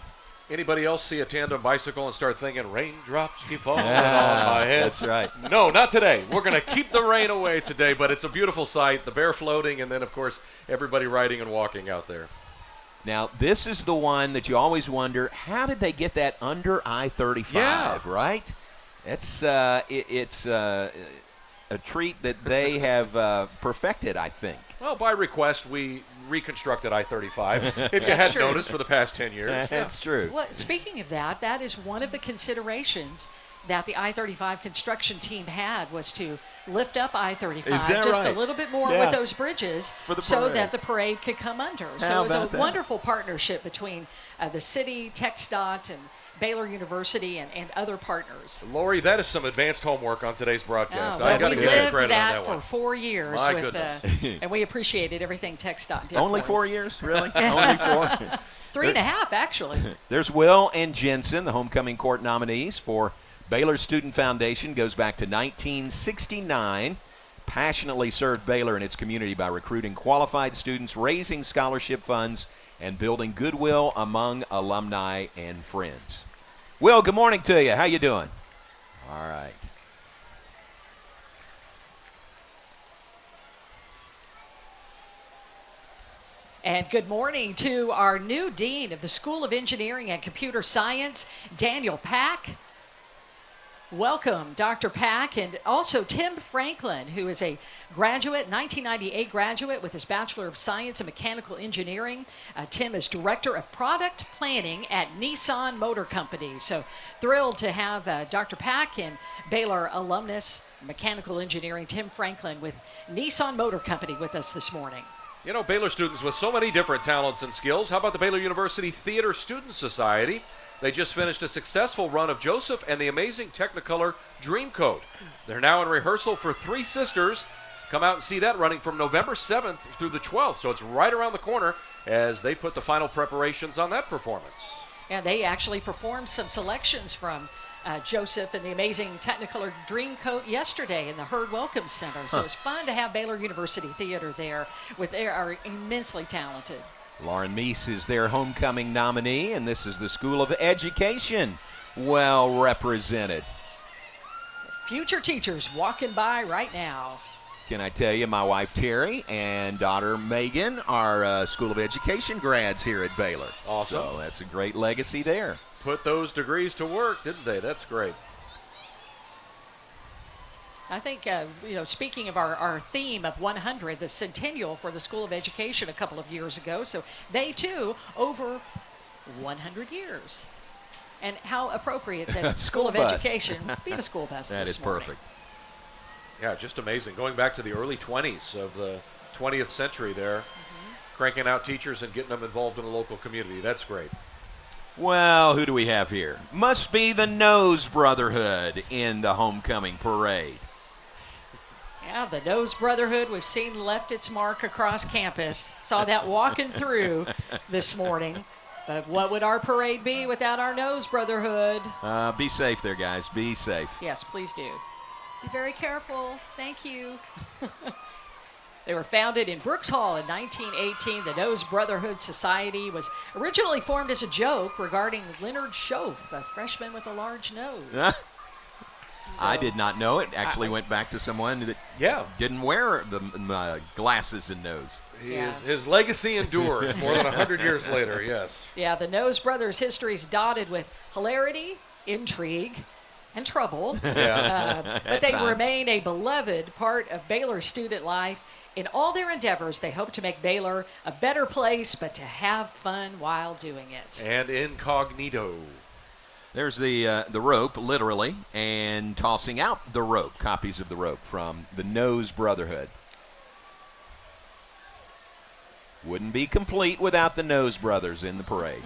Speaker 3: Anybody else see a tandem bicycle and start thinking, raindrops keep falling on my head?
Speaker 4: That's right.
Speaker 3: No, not today. We're going to keep the rain away today, but it's a beautiful sight. The bear floating, and then, of course, everybody riding and walking out there.
Speaker 4: Now, this is the one that you always wonder, how did they get that under I-35, right? It's a treat that they have perfected, I think.
Speaker 3: Well, by request, we reconstructed I-35, if you hadn't noticed, for the past 10 years.
Speaker 4: That's true.
Speaker 2: Well, speaking of that, that is one of the considerations that the I-35 construction team had, was to lift up I-35 just a little bit more with those bridges so that the parade could come under. So it was a wonderful partnership between the city, TxDOT, and Baylor University and other partners.
Speaker 3: Lori, that is some advanced homework on today's broadcast.
Speaker 2: Oh,
Speaker 3: I got to
Speaker 2: we
Speaker 3: give you
Speaker 2: lived
Speaker 3: credit
Speaker 2: that
Speaker 3: on that
Speaker 2: for
Speaker 3: one.
Speaker 2: 4 years.
Speaker 3: My goodness.
Speaker 2: And we appreciated everything TxDOT did.
Speaker 4: Only
Speaker 2: for
Speaker 4: 4
Speaker 2: us.
Speaker 4: years, really? Only 4?
Speaker 2: 3.5, actually.
Speaker 4: There's Will and Jensen, the homecoming court nominees for Baylor Student Foundation. Goes back to 1969. Passionately served Baylor and its community by recruiting qualified students, raising scholarship funds, and building goodwill among alumni and friends. Will, good morning to you. How you doing? All right.
Speaker 2: And good morning to our new Dean of the School of Engineering and Computer Science, Daniel Pack. Welcome, Dr. Pack, and also Tim Franklin, who is a graduate, 1998 graduate with his Bachelor of Science in Mechanical Engineering. Tim is Director of Product Planning at Nissan Motor Company. So thrilled to have Dr. Pack and Baylor alumnus, Mechanical Engineering, Tim Franklin with Nissan Motor Company with us this morning.
Speaker 3: You know, Baylor students with so many different talents and skills. How about the Baylor University Theater Student Society? They just finished a successful run of Joseph and the amazing Technicolor Dreamcoat. They're now in rehearsal for Three Sisters. Come out and see that running from November 7th through the 12th. So it's right around the corner as they put the final preparations on that performance.
Speaker 2: And they actually performed some selections from Joseph and the amazing Technicolor Dreamcoat yesterday in the Hurd Welcome Center. So it's fun to have Baylor University Theater there. They are immensely talented.
Speaker 4: Lauren Meese is their homecoming nominee, and this is the School of Education, well represented.
Speaker 2: Future teachers walking by right now.
Speaker 4: Can I tell you, my wife Terry and daughter Megan are School of Education grads here at Baylor.
Speaker 3: Awesome.
Speaker 4: So that's a great legacy there.
Speaker 3: Put those degrees to work, didn't they? That's great.
Speaker 2: I think, speaking of our theme of 100, the centennial for the School of Education a couple of years ago. So they, too, over 100 years. And how appropriate that School of Education be the school bus
Speaker 4: That
Speaker 2: this
Speaker 4: is
Speaker 2: morning.
Speaker 4: perfect.
Speaker 3: Yeah, just amazing. Going back to the early 20s of the 20th century there, cranking out teachers and getting them involved in the local community. That's great.
Speaker 4: Well, who do we have here? Must be the Nose Brotherhood in the homecoming parade.
Speaker 2: Yeah, the Nose Brotherhood we've seen left its mark across campus. Saw that walking through this morning. But what would our parade be without our Nose Brotherhood?
Speaker 4: Be safe there, guys. Be safe.
Speaker 2: Yes, please do. Be very careful. Thank you. They were founded in Brooks Hall in 1918. The Nose Brotherhood Society was originally formed as a joke regarding Leonard Schoaf, a freshman with a large nose.
Speaker 4: I did not know it. Actually went back to someone that didn't wear the glasses and nose.
Speaker 3: His legacy endures more than 100 years later, yes.
Speaker 2: Yeah, the Nose Brothers' history is dotted with hilarity, intrigue, and trouble,
Speaker 3: Yeah.
Speaker 2: but they
Speaker 4: times.
Speaker 2: remain a beloved part of Baylor's student life. In all their endeavors, they hope to make Baylor a better place, but to have fun while doing it.
Speaker 3: And incognito.
Speaker 4: There's the rope, literally, and tossing out the rope. Copies of the rope from the Nose Brotherhood. Wouldn't be complete without the Nose Brothers in the parade.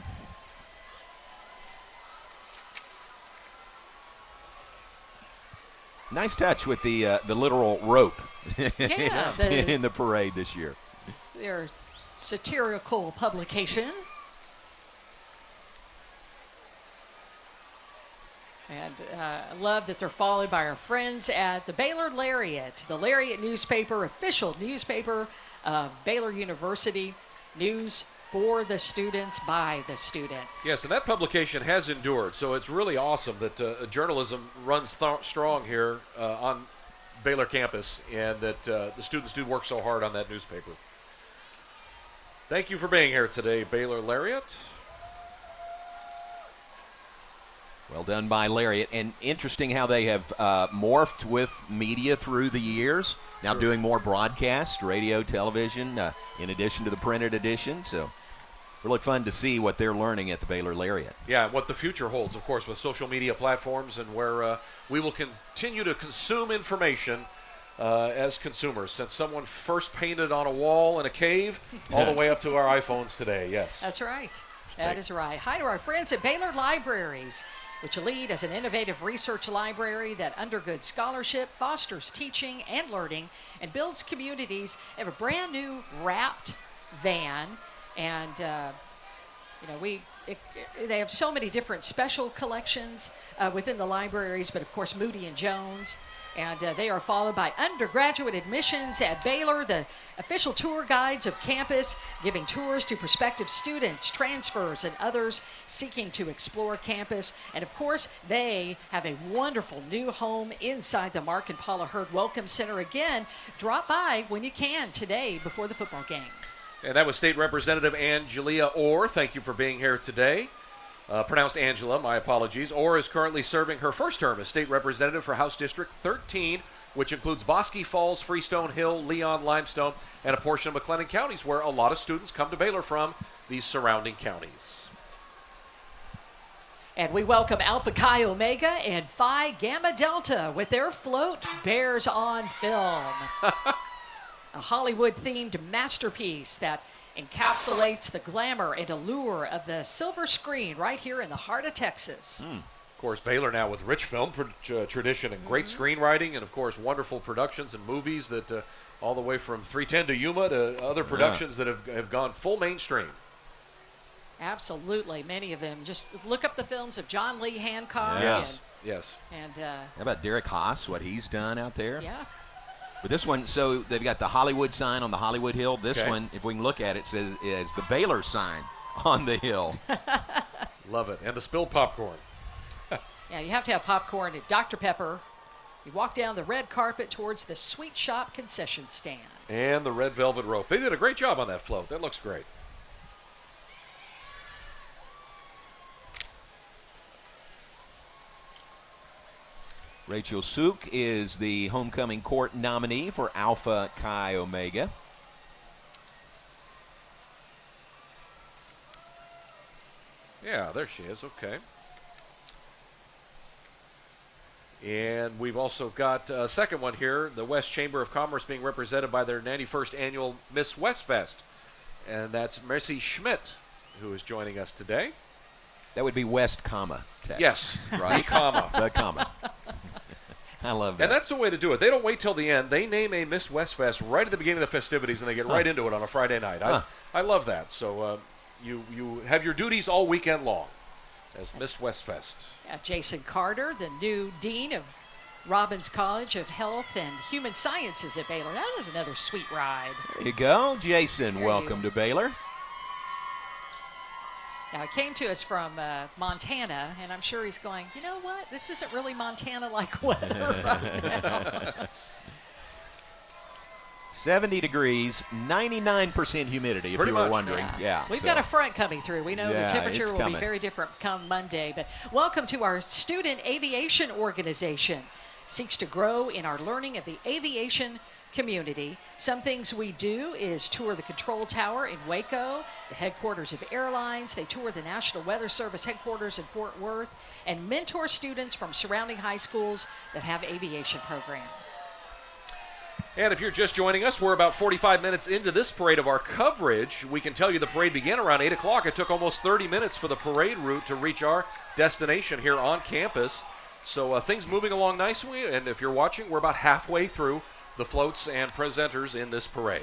Speaker 4: Nice touch with the literal rope
Speaker 2: Yeah,
Speaker 4: in the parade this year.
Speaker 2: their satirical publication. And I love that they're followed by our friends at the Baylor Lariat, the Lariat newspaper, official newspaper of Baylor University. News for the students, by the students.
Speaker 3: Yes, and that publication has endured, so it's really awesome that journalism runs strong here on Baylor campus, and that the students do work so hard on that newspaper. Thank you for being here today, Baylor Lariat.
Speaker 4: Well done by Lariat. And interesting how they have morphed with media through the years. Now
Speaker 3: Sure.
Speaker 4: doing more broadcast, radio, television, in addition to the printed edition. So really fun to see what they're learning at the Baylor Lariat.
Speaker 3: Yeah, and what the future holds, of course, with social media platforms, and where we will continue to consume information as consumers, since someone first painted on a wall in a cave all the way up to our iPhones today. Yes.
Speaker 2: That's right. That is right. Hi to our friends at Baylor Libraries, which lead as an innovative research library that undergirds scholarship, fosters teaching and learning, and builds communities. They have a brand new wrapped van, and they have so many different special collections within the libraries, but of course Moody and Jones. And they are followed by undergraduate admissions at Baylor, the official tour guides of campus, giving tours to prospective students, transfers, and others seeking to explore campus. And of course, they have a wonderful new home inside the Mark and Paula Hurd Welcome Center. Again, drop by when you can today before the football game.
Speaker 3: And that was State Representative Angelia Orr. Thank you for being here today. Pronounced Angela, my apologies. Orr is currently serving her first term as state representative for House District 13, which includes Bosque Falls, Freestone Hill, Leon, Limestone, and a portion of McLennan counties, where a lot of students come to Baylor from these surrounding counties.
Speaker 2: And we welcome Alpha Chi Omega and Phi Gamma Delta with their float, Bears on Film. A Hollywood-themed masterpiece that encapsulates the glamour and allure of the silver screen right here in the heart of Texas.
Speaker 3: Of course, Baylor now with rich film tradition and great screenwriting, and of course wonderful productions and movies that all the way from 310 to Yuma to other productions that have gone full mainstream.
Speaker 2: Absolutely, many of them. Just look up the films of John Lee Hancock.
Speaker 3: Yes, yes.
Speaker 2: And
Speaker 4: How about Derek Haas, what he's done out there?
Speaker 2: yeah.
Speaker 4: But this one, so they've got the Hollywood sign on the Hollywood Hill. This
Speaker 3: Okay.
Speaker 4: one, if we can look at it, says is the Baylor sign on the hill.
Speaker 3: Love it. And the spilled popcorn.
Speaker 2: Yeah, you have to have popcorn at Dr. Pepper. You walk down the red carpet towards the Sweet Shop concession stand.
Speaker 3: And the red velvet rope. They did a great job on that float. That looks great.
Speaker 4: Rachel Suk is the homecoming court nominee for Alpha Chi Omega.
Speaker 3: Yeah, there she is. Okay. And we've also got a second one here, the West Chamber of Commerce being represented by their 91st annual Miss Westfest. And that's Mercy Schmidt, who is joining us today.
Speaker 4: That would be West, comma, Tex.
Speaker 3: Yes,
Speaker 4: Right?
Speaker 3: the comma.
Speaker 4: The comma. I love that.
Speaker 3: And that's the way to do it. They don't wait till the end. They name a Miss Westfest right at the beginning of the festivities, and they get right into it on a Friday night. I love that. So you have your duties all weekend long as Miss Westfest.
Speaker 2: Jason Carter, the new dean of Robbins College of Health and Human Sciences at Baylor. That is another sweet ride.
Speaker 4: There you go. Jason,
Speaker 2: There
Speaker 4: welcome to Baylor.
Speaker 2: Now, he came to us from Montana, and I'm sure he's going, you know what? This isn't really Montana-like weather right now.
Speaker 4: 70 degrees, 99% humidity, if
Speaker 3: Pretty
Speaker 4: you were
Speaker 3: much.
Speaker 4: wondering. Yeah.
Speaker 2: We've
Speaker 4: so.
Speaker 2: got a front coming through. We know
Speaker 4: Yeah,
Speaker 2: the temperature
Speaker 4: it's
Speaker 2: will
Speaker 4: coming.
Speaker 2: be very different come Monday. But welcome to our Student Aviation Organization. Seeks to grow in our learning of the aviation community. Some things we do is tour the control tower in Waco, the headquarters of airlines. They tour the National Weather Service headquarters in Fort Worth, and mentor students from surrounding high schools that have aviation programs.
Speaker 3: And if you're just joining us, we're about 45 minutes into this parade of our coverage. We can tell you the parade began around 8 o'clock. It took almost 30 minutes for the parade route to reach our destination here on campus. So things moving along nicely, and if you're watching, we're about halfway through the floats and presenters in this parade.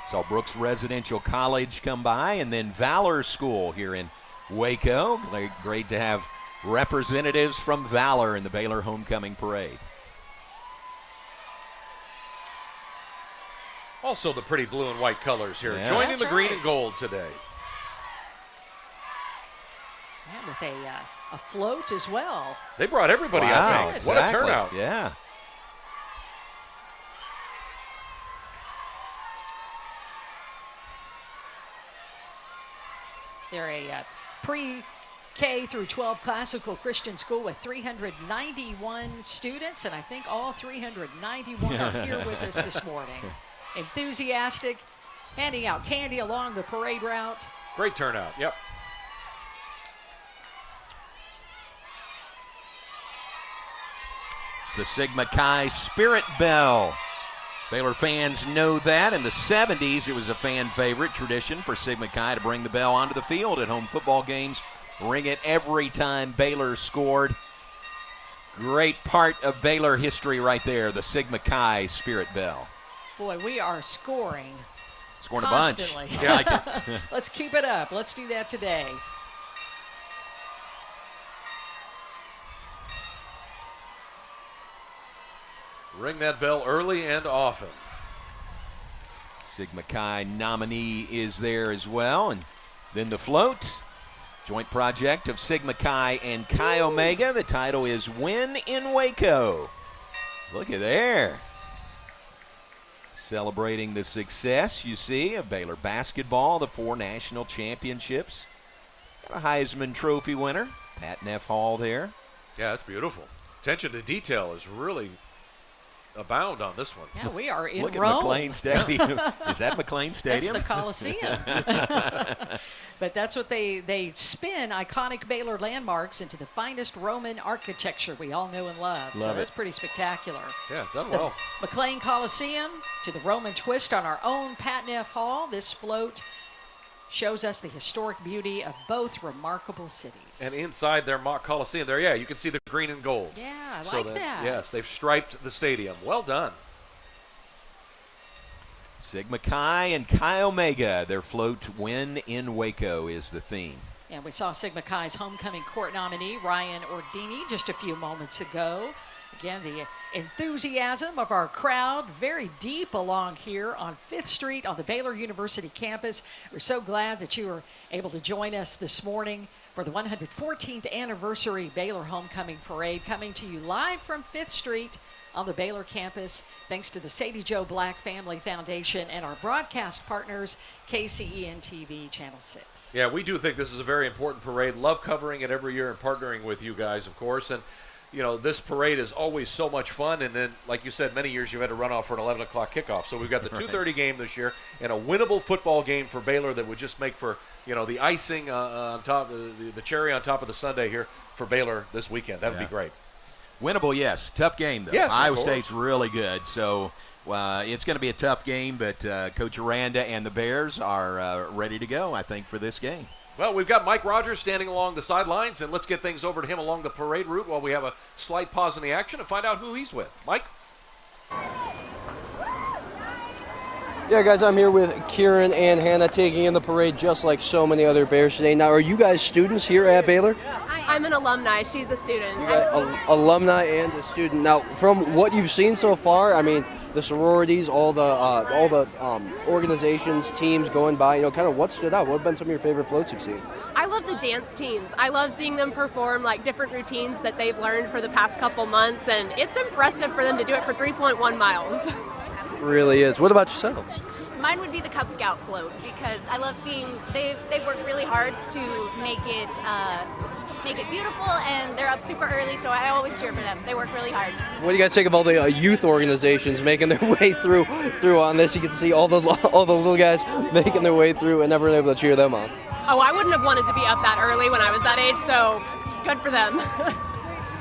Speaker 4: Saw Brooks Residential College come by, and then Valor School here in Waco. Great to have representatives from Valor in the Baylor Homecoming Parade.
Speaker 3: Also the pretty blue and white colors here,
Speaker 4: Yeah.
Speaker 3: joining
Speaker 2: That's
Speaker 3: the green
Speaker 2: right.
Speaker 3: and gold today.
Speaker 2: And with a float as well.
Speaker 3: They brought everybody,
Speaker 4: Wow,
Speaker 3: I think.
Speaker 4: exactly.
Speaker 3: What a turnout.
Speaker 4: Yeah.
Speaker 2: They're a pre-K through 12 classical Christian school with 391 students, and I think all 391 are here with us this morning. Enthusiastic, handing out candy along the parade route.
Speaker 3: Great turnout, yep.
Speaker 4: It's the Sigma Chi Spirit Bell. Baylor fans know that. In the 70s, it was a fan favorite tradition for Sigma Chi to bring the bell onto the field at home football games, ring it every time Baylor scored. Great part of Baylor history right there, the Sigma Chi Spirit Bell.
Speaker 2: Boy, we are scoring
Speaker 4: Scoring
Speaker 2: constantly.
Speaker 4: a bunch. Yeah, I like it.
Speaker 2: Let's keep it up. Let's do that today.
Speaker 3: Ring that bell early and often.
Speaker 4: Sigma Chi nominee is there as well. And then the float, joint project of Sigma Chi and Chi Omega. The title is Win in Waco. Look at there. Celebrating the success, you see, of Baylor basketball, the 4 national championships. Got a Heisman Trophy winner, Pat Neff Hall there.
Speaker 3: Yeah, it's beautiful. Attention to detail is really abound on this one.
Speaker 2: Yeah, we are in
Speaker 4: Look
Speaker 2: Rome.
Speaker 4: at McLean Stadium. Is that McLean
Speaker 2: That's
Speaker 4: Stadium?
Speaker 2: the Coliseum. But that's what they spin iconic Baylor landmarks into the finest Roman architecture we all know and love. So
Speaker 4: Love
Speaker 2: that's
Speaker 4: it.
Speaker 2: pretty spectacular.
Speaker 3: Yeah, done
Speaker 2: The
Speaker 3: well.
Speaker 2: McLean Coliseum to the Roman twist on our own Pat Neff Hall. This float shows us the historic beauty of both remarkable cities.
Speaker 3: And inside their mock Coliseum there, yeah, you can see the green and gold.
Speaker 2: Yeah, I
Speaker 3: So
Speaker 2: like that.
Speaker 3: Yes, they've striped the stadium. Well done.
Speaker 4: Sigma Chi and Chi Omega, their float Win in Waco is the theme.
Speaker 2: And we saw Sigma Chi's homecoming court nominee, Ryan Ordini, just a few moments ago. Again, the enthusiasm of our crowd very deep along here on 5th Street on the Baylor University campus. We're so glad that you were able to join us this morning for the 114th anniversary Baylor Homecoming Parade, coming to you live from 5th Street on the Baylor campus, thanks to the Sadie Joe Black Family Foundation and our broadcast partners, KCEN TV Channel 6.
Speaker 3: Yeah, we do think this is a very important parade. Love covering it every year and partnering with you guys, of course. And, you know, this parade is always so much fun. And then, like you said, many years you had to run off for an 11 o'clock kickoff. So we've got the 2:30 game this year and a winnable football game for Baylor that would just make for, you know, the icing on top, the cherry on top of the sundae here for Baylor this weekend. That would be great.
Speaker 4: Winnable, yes. Tough game, though.
Speaker 3: Yes, of
Speaker 4: Iowa
Speaker 3: course.
Speaker 4: State's really good, so it's going to be a tough game, but Coach Aranda and the Bears are ready to go, I think, for this game.
Speaker 3: Well, we've got Mike Rogers standing along the sidelines, and let's get things over to him along the parade route while we have a slight pause in the action and find out who he's with. Mike?
Speaker 5: Yeah, guys, I'm here with Kieran and Hannah taking in the parade just like so many other Bears today. Now, are you guys students here at Baylor?
Speaker 7: I'm an alumni. She's a student.
Speaker 5: You got alumni and a student. Now, from what you've seen so far, I mean, the sororities, all the organizations, teams going by, you know, kind of what stood out? What have been some of your favorite floats you've seen?
Speaker 7: I love the dance teams. I love seeing them perform like different routines that they've learned for the past couple months, and it's impressive for them to do it for 3.1 miles.
Speaker 5: really is. What about yourself?
Speaker 8: Mine would be the Cub Scout float because I love seeing they've worked really hard to make it beautiful, and they're up super early, so I always cheer for them. They work really hard.
Speaker 5: What do you guys think of all the youth organizations making their way through on this? You can see all the little guys making their way through, and everyone able to cheer them on.
Speaker 7: Oh, I wouldn't have wanted to be up that early when I was that age, so good for them.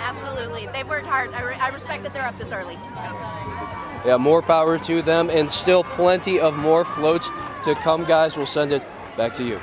Speaker 8: Absolutely, they've worked hard. I respect that they're up this early.
Speaker 5: Yeah, more power to them, and still plenty of more floats to come, guys. We'll send it back to you.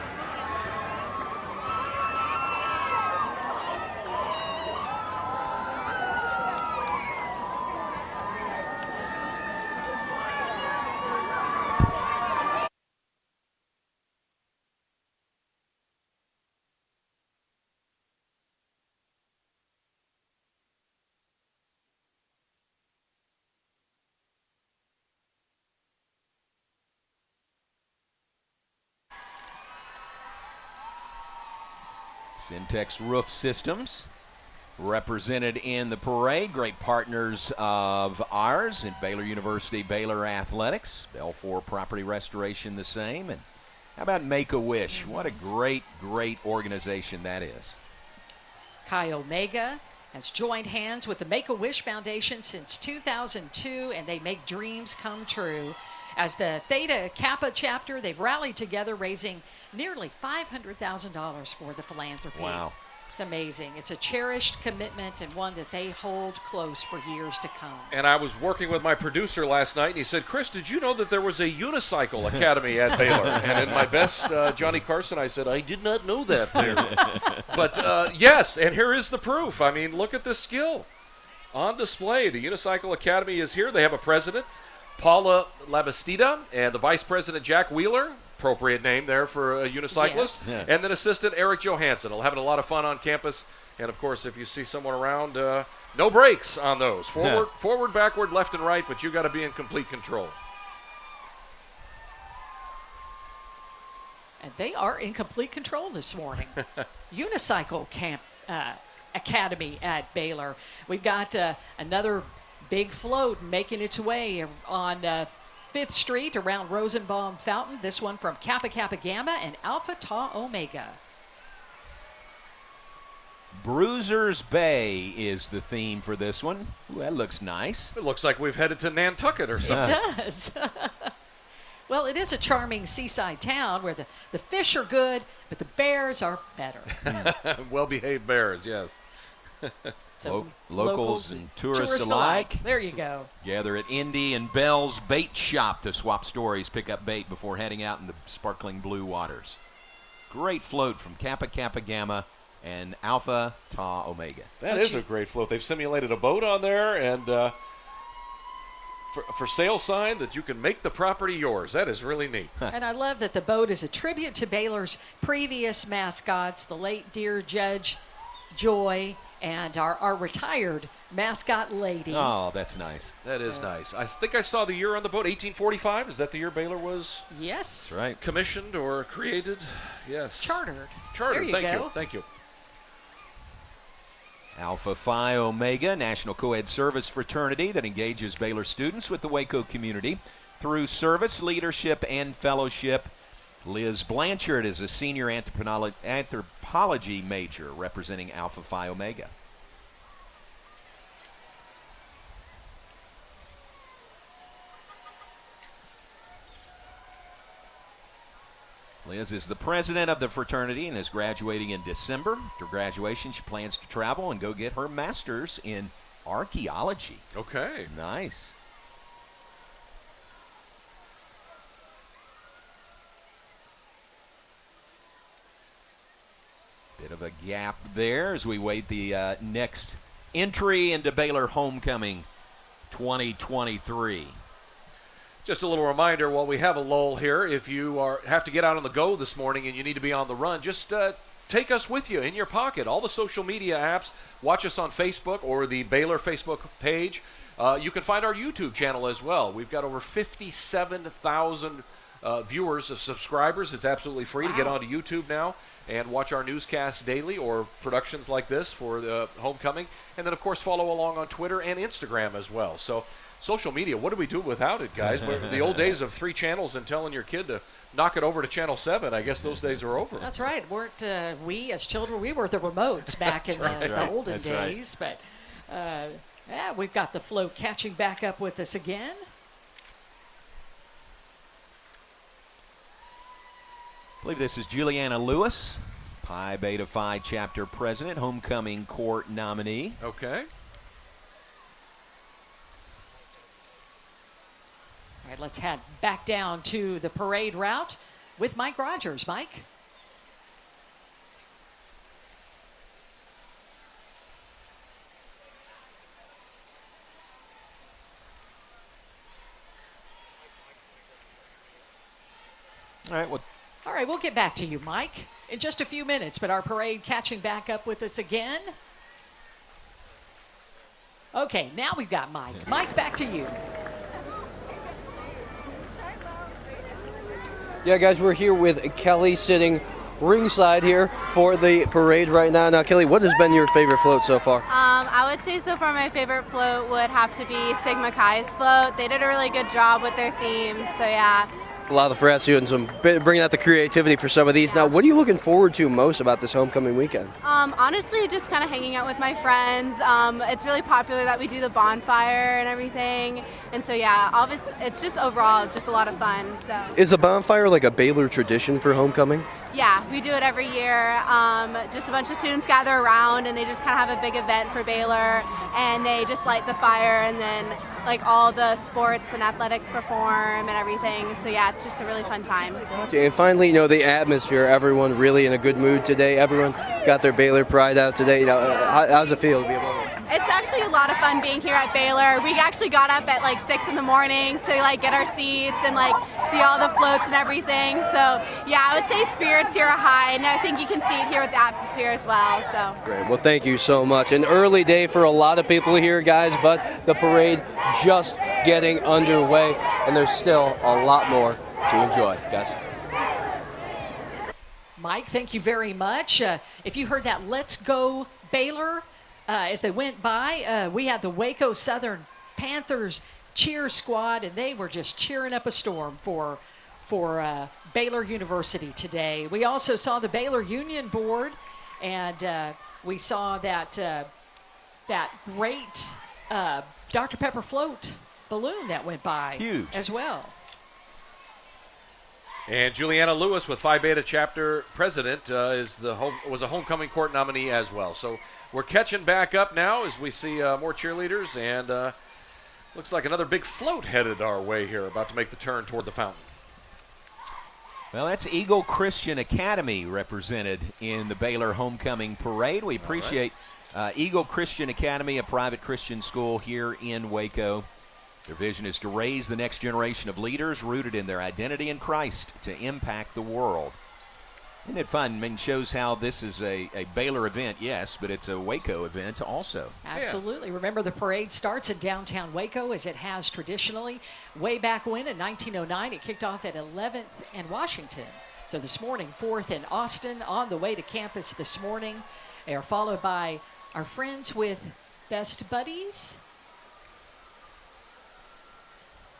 Speaker 4: Syntex Roof Systems represented in the parade. Great partners of ours at Baylor University, Baylor Athletics. Belfour Property Restoration the same. And how about Make-A-Wish? What a great, great organization that is.
Speaker 2: Chi Omega has joined hands with the Make-A-Wish Foundation since 2002, and they make dreams come true. As the Theta Kappa chapter, they've rallied together, raising nearly $500,000 for the philanthropy.
Speaker 4: Wow.
Speaker 2: It's amazing. It's a cherished commitment and one that they hold close for years to come.
Speaker 3: And I was working with my producer last night, and he said, Chris, did you know that there was a unicycle academy at Baylor? And in my best Johnny Carson, I said, I did not know that there. But yes, and here is the proof. I mean, look at this skill on display. The Unicycle Academy is here. They have a president, Paula Labastida, and the vice president, Jack Wheeler. Appropriate name there for a unicyclist.
Speaker 4: Yes. Yeah.
Speaker 3: And then assistant Eric Johansson. They're having a lot of fun on campus. And, of course, if you see someone around, no brakes on those. Forward, backward, left, and right, but you got to be in complete control.
Speaker 2: And they are in complete control this morning. Unicycle Camp Academy at Baylor. We've got another big float making its way on 5th Street around Rosenbaum Fountain. This one from Kappa Kappa Gamma and Alpha Tau Omega.
Speaker 4: Bruisers Bay is the theme for this one. Ooh, that looks nice.
Speaker 3: It looks like we've headed to Nantucket or something.
Speaker 2: It does. Well, it is a charming seaside town where the fish are good, but the bears are better.
Speaker 3: Well-behaved bears, yes.
Speaker 2: So
Speaker 4: locals and tourists alike.
Speaker 2: There you go.
Speaker 4: Gather at Indy and Bell's Bait Shop to swap stories, pick up bait before heading out in the sparkling blue waters. Great float from Kappa Kappa Gamma and Alpha Tau Omega.
Speaker 3: That is a great float. They've simulated a boat on there and for sale sign that you can make the property yours. That is really neat.
Speaker 2: And I love that the boat is a tribute to Baylor's previous mascots, the late dear Judge Joy and our retired mascot lady.
Speaker 4: Oh, that's nice.
Speaker 3: That is nice. I think I saw the year on the boat, 1845. Is that the year Baylor was
Speaker 2: Yes.
Speaker 4: That's right.
Speaker 3: commissioned or created? Yes.
Speaker 2: Chartered.
Speaker 3: Chartered.
Speaker 2: There you
Speaker 3: Thank
Speaker 2: go.
Speaker 3: you. Thank you.
Speaker 4: Alpha Phi Omega, National Co-ed Service Fraternity that engages Baylor students with the Waco community through service, leadership, and fellowship. Liz Blanchard is a senior anthropology major representing Alpha Phi Omega. Liz is the president of the fraternity and is graduating in December. After graduation, she plans to travel and go get her master's in archaeology.
Speaker 3: Okay.
Speaker 4: Nice. Bit of a gap there as we wait the next entry into Baylor Homecoming 2023.
Speaker 3: Just a little reminder, while we have a lull here, if you have to get out on the go this morning and you need to be on the run, just take us with you in your pocket. All the social media apps, watch us on Facebook or the Baylor Facebook page. You can find our YouTube channel as well. We've got over 57,000 viewers of subscribers. It's absolutely free to get onto YouTube now and watch our newscasts daily or productions like this for the homecoming. And then, of course, follow along on Twitter and Instagram as well. So social media, what do we do without it, guys? The old days of 3 channels and telling your kid to knock it over to channel 7, I guess those days are over.
Speaker 2: That's right. Weren't we as children, we were the remotes back in the olden days. But yeah, we've got the float catching back up with us again.
Speaker 4: I believe this is Juliana Lewis, Pi Beta Phi chapter president, homecoming court nominee.
Speaker 3: Okay.
Speaker 2: All right, let's head back down to the parade route with Mike Rogers. Mike? All right, we'll get back to you, Mike, in just a few minutes, but our parade catching back up with us again. Okay, now we've got Mike. Mike, back to you.
Speaker 5: Yeah, guys, we're here with Kelly sitting ringside here for the parade right now. Now, Kelly, what has been your favorite float so far?
Speaker 7: I would say so far my favorite float would have to be Sigma Chi's float. They did a really good job with their theme, so yeah.
Speaker 5: A lot of the frat students bringing out the creativity for some of these. Now, what are you looking forward to most about this homecoming weekend?
Speaker 7: Honestly, just kind of hanging out with my friends. It's really popular that we do the bonfire and everything. And so, yeah, obviously, it's just overall just a lot of fun. So.
Speaker 5: Is a bonfire like a Baylor tradition for homecoming?
Speaker 7: Yeah, we do it every year. Just a bunch of students gather around and they just kind of have a big event for Baylor. And they just light the fire and then like all the sports and athletics perform and everything. So, yeah, it's just a really fun time.
Speaker 5: And finally, the atmosphere, everyone really in a good mood today. Everyone got their Baylor pride out today. How's it feel to be able to?
Speaker 7: It's actually a lot of fun being here at Baylor. We actually got up at like 6 in the morning to like get our seats and like see all the floats and everything. So yeah, I would say spirits here are high, and I think you can see it here with the atmosphere as well. So
Speaker 5: great. Well, thank you so much. An early day for a lot of people here, guys, but the parade just getting underway, and there's still a lot more to enjoy, guys.
Speaker 2: Mike, thank you very much. If you heard that "Let's Go Baylor" as they went by, we had the Waco Southern Panthers cheer squad, and they were just cheering up a storm for Baylor University today. We also saw the Baylor Union Board, and we saw that great Dr. Pepper float balloon that went by.
Speaker 4: Huge.
Speaker 2: As well.
Speaker 3: And Juliana Lewis, with Phi Beta chapter president, was a homecoming court nominee as well. So we're catching back up now as we see more cheerleaders, and looks like another big float headed our way here, about to make the turn toward the fountain.
Speaker 4: Well, that's Eagle Christian Academy represented in the Baylor Homecoming Parade. We appreciate Eagle Christian Academy, a private Christian school here in Waco. Their vision is to raise the next generation of leaders rooted in their identity in Christ to impact the world. Isn't it fun? I mean, shows how this is a Baylor event, yes, but it's a Waco event also.
Speaker 2: Absolutely. Yeah. Remember, the parade starts in downtown Waco, as it has traditionally. Way back when, in 1909, it kicked off at 11th and Washington. So this morning, 4th and Austin, on the way to campus this morning. They are followed by our friends with Best Buddies.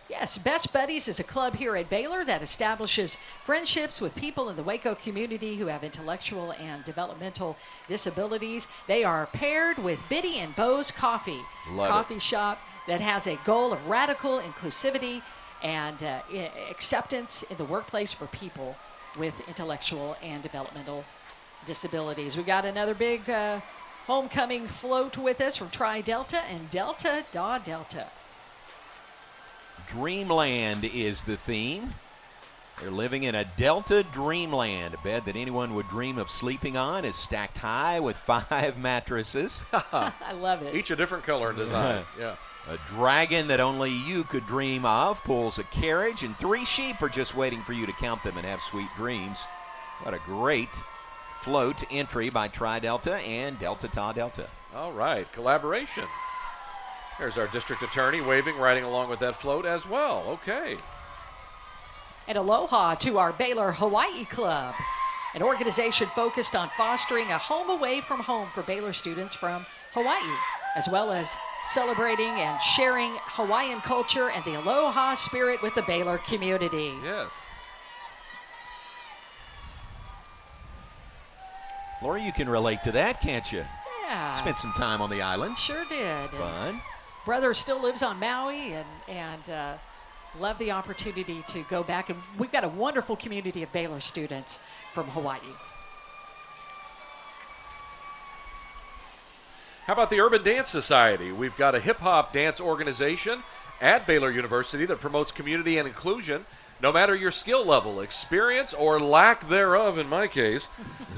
Speaker 2: Yes, Best Buddies is a club here at Baylor that establishes friendships with people in the Waco community who have intellectual and developmental disabilities. They are paired with Biddy and Bo's Coffee Shop that has a goal of radical inclusivity and acceptance in the workplace for people with intellectual and developmental disabilities. We got another big homecoming float with us from Tri Delta and Delta Da Delta.
Speaker 4: Dreamland is the theme. They're living in a Delta dreamland. A bed that anyone would dream of sleeping on is stacked high with 5 mattresses.
Speaker 2: I love it.
Speaker 3: Each a different color and design. Yeah.
Speaker 4: A dragon that only you could dream of pulls a carriage, and 3 sheep are just waiting for you to count them and have sweet dreams. What a great float entry by Tri Delta and Delta Ta Delta.
Speaker 3: All right, collaboration. There's our district attorney waving, riding along with that float as well. Okay.
Speaker 2: And aloha to our Baylor Hawaii Club, an organization focused on fostering a home away from home for Baylor students from Hawaii, as well as celebrating and sharing Hawaiian culture and the aloha spirit with the Baylor community.
Speaker 3: Yes.
Speaker 4: Lori, you can relate to that, can't you?
Speaker 2: Yeah.
Speaker 4: Spent some time on the island.
Speaker 2: Sure did.
Speaker 4: Fun.
Speaker 2: Brother still lives on Maui, and love the opportunity to go back. And we've got a wonderful community of Baylor students from Hawaii.
Speaker 3: How about the Urban Dance Society? We've got a hip-hop dance organization at Baylor University that promotes community and inclusion. No matter your skill level, experience, or lack thereof, in my case,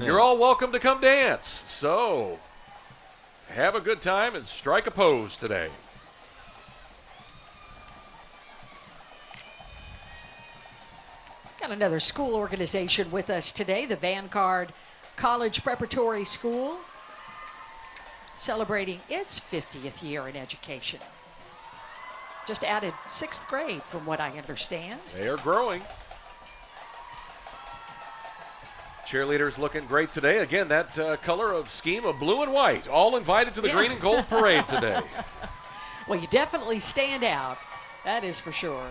Speaker 3: you're all welcome to come dance. So, have a good time and strike a pose today.
Speaker 2: Got another school organization with us today, the Vanguard College Preparatory School, celebrating its 50th year in education. Just added 6th grade, from what I understand.
Speaker 3: They are growing. Cheerleaders looking great today. Again, that color of scheme of blue and white, all invited to the green and gold parade today.
Speaker 2: Well, you definitely stand out. That is for sure.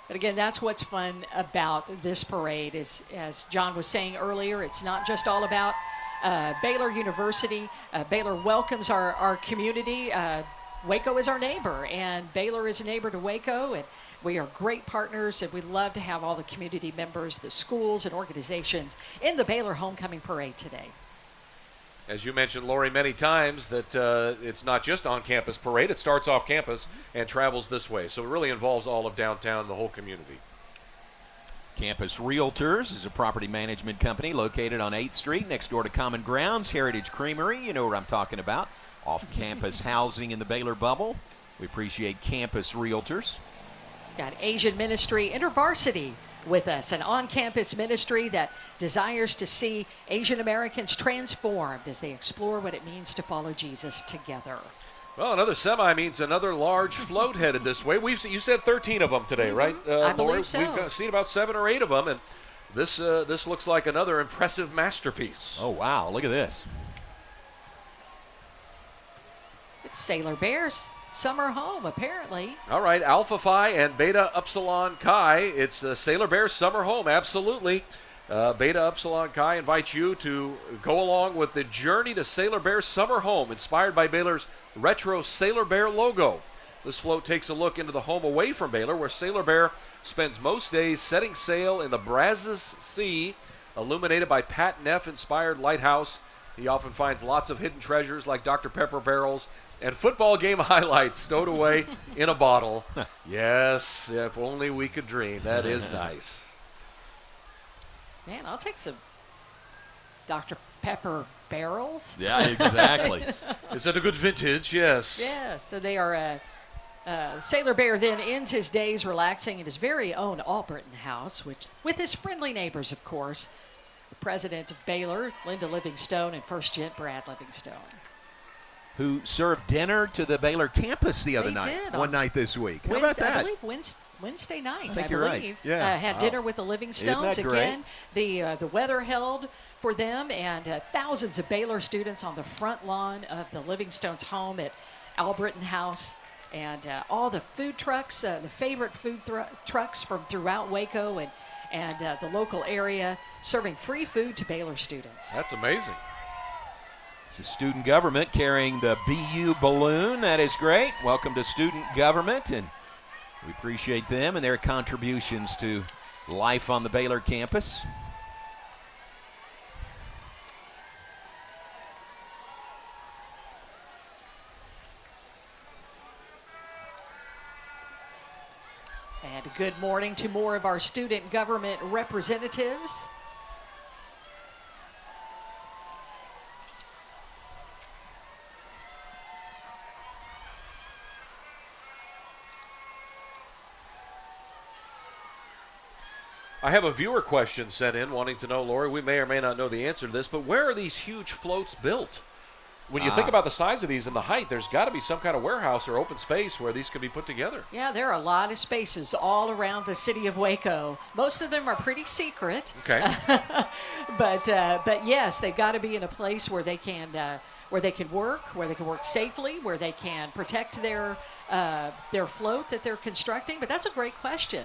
Speaker 2: But again, that's what's fun about this parade is, as John was saying earlier, it's not just all about Baylor University. Baylor welcomes our community. Waco is our neighbor, and Baylor is a neighbor to Waco, and we are great partners, and we love to have all the community members, the schools and organizations in the Baylor Homecoming Parade today.
Speaker 3: As you mentioned, Lori, many times that it's not just on-campus parade. It starts off campus and travels this way. So it really involves all of downtown and the whole community.
Speaker 4: Campus Realtors is a property management company located on 8th Street next door to Common Grounds, Heritage Creamery. You know what I'm talking about. Off-campus housing in the Baylor bubble. We appreciate Campus Realtors.
Speaker 2: Got Asian Ministry InterVarsity with us, an on-campus ministry that desires to see Asian Americans transformed as they explore what it means to follow Jesus together.
Speaker 3: Well, another semi means another large float headed this way. You said 13 of them today, right,
Speaker 2: I
Speaker 3: Lori?
Speaker 2: believe so.
Speaker 3: We've seen about 7 or 8 of them, and this looks like another impressive masterpiece.
Speaker 4: Oh, wow. Look at this.
Speaker 2: It's Sailor Bear's summer home, apparently.
Speaker 3: All right, Alpha Phi and Beta Upsilon Chi. It's Sailor Bear's summer home, absolutely. Beta Upsilon Chi invites you to go along with the journey to Sailor Bear's summer home, inspired by Baylor's retro Sailor Bear logo. This float takes a look into the home away from Baylor, where Sailor Bear spends most days setting sail in the Brazos Sea, illuminated by Pat Neff-inspired lighthouse. He often finds lots of hidden treasures like Dr. Pepper barrels and football game highlights stowed away in a bottle. Yes, if only we could dream. That is nice.
Speaker 2: Man, I'll take some Dr. Pepper barrels.
Speaker 4: Yeah, exactly.
Speaker 3: Is that a good vintage? Yes.
Speaker 2: Yeah, so they are. Sailor Bear then ends his days relaxing in his very own Albritton house, which, with his friendly neighbors, of course, the president of Baylor, Linda Livingstone, and First Gent Brad Livingstone.
Speaker 4: Who served dinner to the Baylor campus the other
Speaker 2: They
Speaker 4: night.
Speaker 2: did
Speaker 4: One night this week. How about that?
Speaker 2: I believe Wednesday night.
Speaker 4: I think you're right.
Speaker 2: believe.
Speaker 4: Yeah.
Speaker 2: Had dinner with the Livingstones.
Speaker 4: Isn't that great?
Speaker 2: Again, the weather held for them, and thousands of Baylor students on the front lawn of the Livingstones' home at Albritton House, and all the food trucks, the favorite food trucks from throughout Waco and the local area, serving free food to Baylor students.
Speaker 3: That's amazing.
Speaker 4: It's a student government carrying the BU balloon. That is great. Welcome to student government, and we appreciate them and their contributions to life on the Baylor campus.
Speaker 2: And good morning to more of our student government representatives.
Speaker 3: I have a viewer question sent in wanting to know, Lori, we may or may not know the answer to this, but where are these huge floats built? When you think about the size of these and the height, there's got to be some kind of warehouse or open space where these can be put together.
Speaker 2: Yeah, there are a lot of spaces all around the city of Waco. Most of them are pretty secret.
Speaker 3: Okay.
Speaker 2: But yes, they've got to be in a place where they can where they can work safely, where they can protect their float that they're constructing. But that's a great question.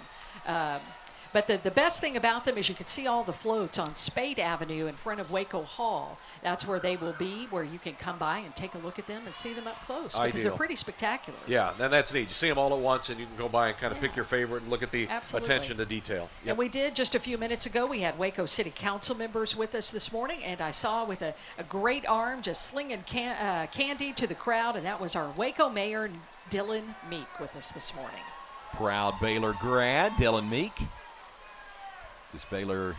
Speaker 2: But the best thing about them is you can see all the floats on Spade Avenue in front of Waco Hall. That's where they will be, where you can come by and take a look at them and see them up close. Because they're pretty spectacular.
Speaker 3: Yeah, and that's neat. You see them all at once, and you can go by and kind of pick your favorite and look at the
Speaker 2: Absolutely.
Speaker 3: attention to detail. Yep.
Speaker 2: And we did just a few minutes ago. We had Waco City Council members with us this morning, and I saw with a great arm just slinging candy to the crowd, and that was our Waco Mayor, Dylan Meek, with us this morning.
Speaker 4: Proud Baylor grad, Dylan Meek. This Baylor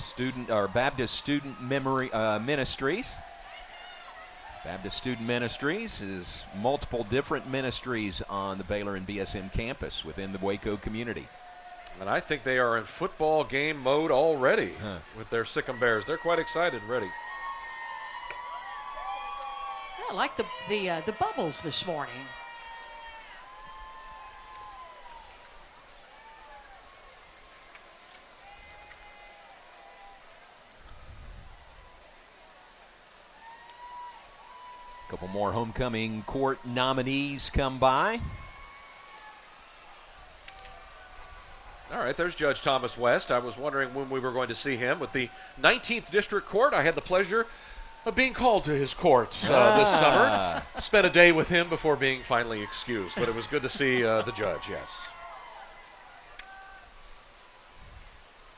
Speaker 4: student or Baptist Student Ministries. Baptist Student Ministries is multiple different ministries on the Baylor and BSM campus within the Waco community.
Speaker 3: And I think they are in football game mode already with their Sikkim Bears. They're quite excited and ready.
Speaker 2: I like the bubbles this morning.
Speaker 4: Couple more homecoming court nominees come by.
Speaker 3: All right, there's Judge Thomas West. I was wondering when we were going to see him with the 19th District Court. I had the pleasure of being called to his court this summer. Spent a day with him before being finally excused, but it was good to see the judge, yes.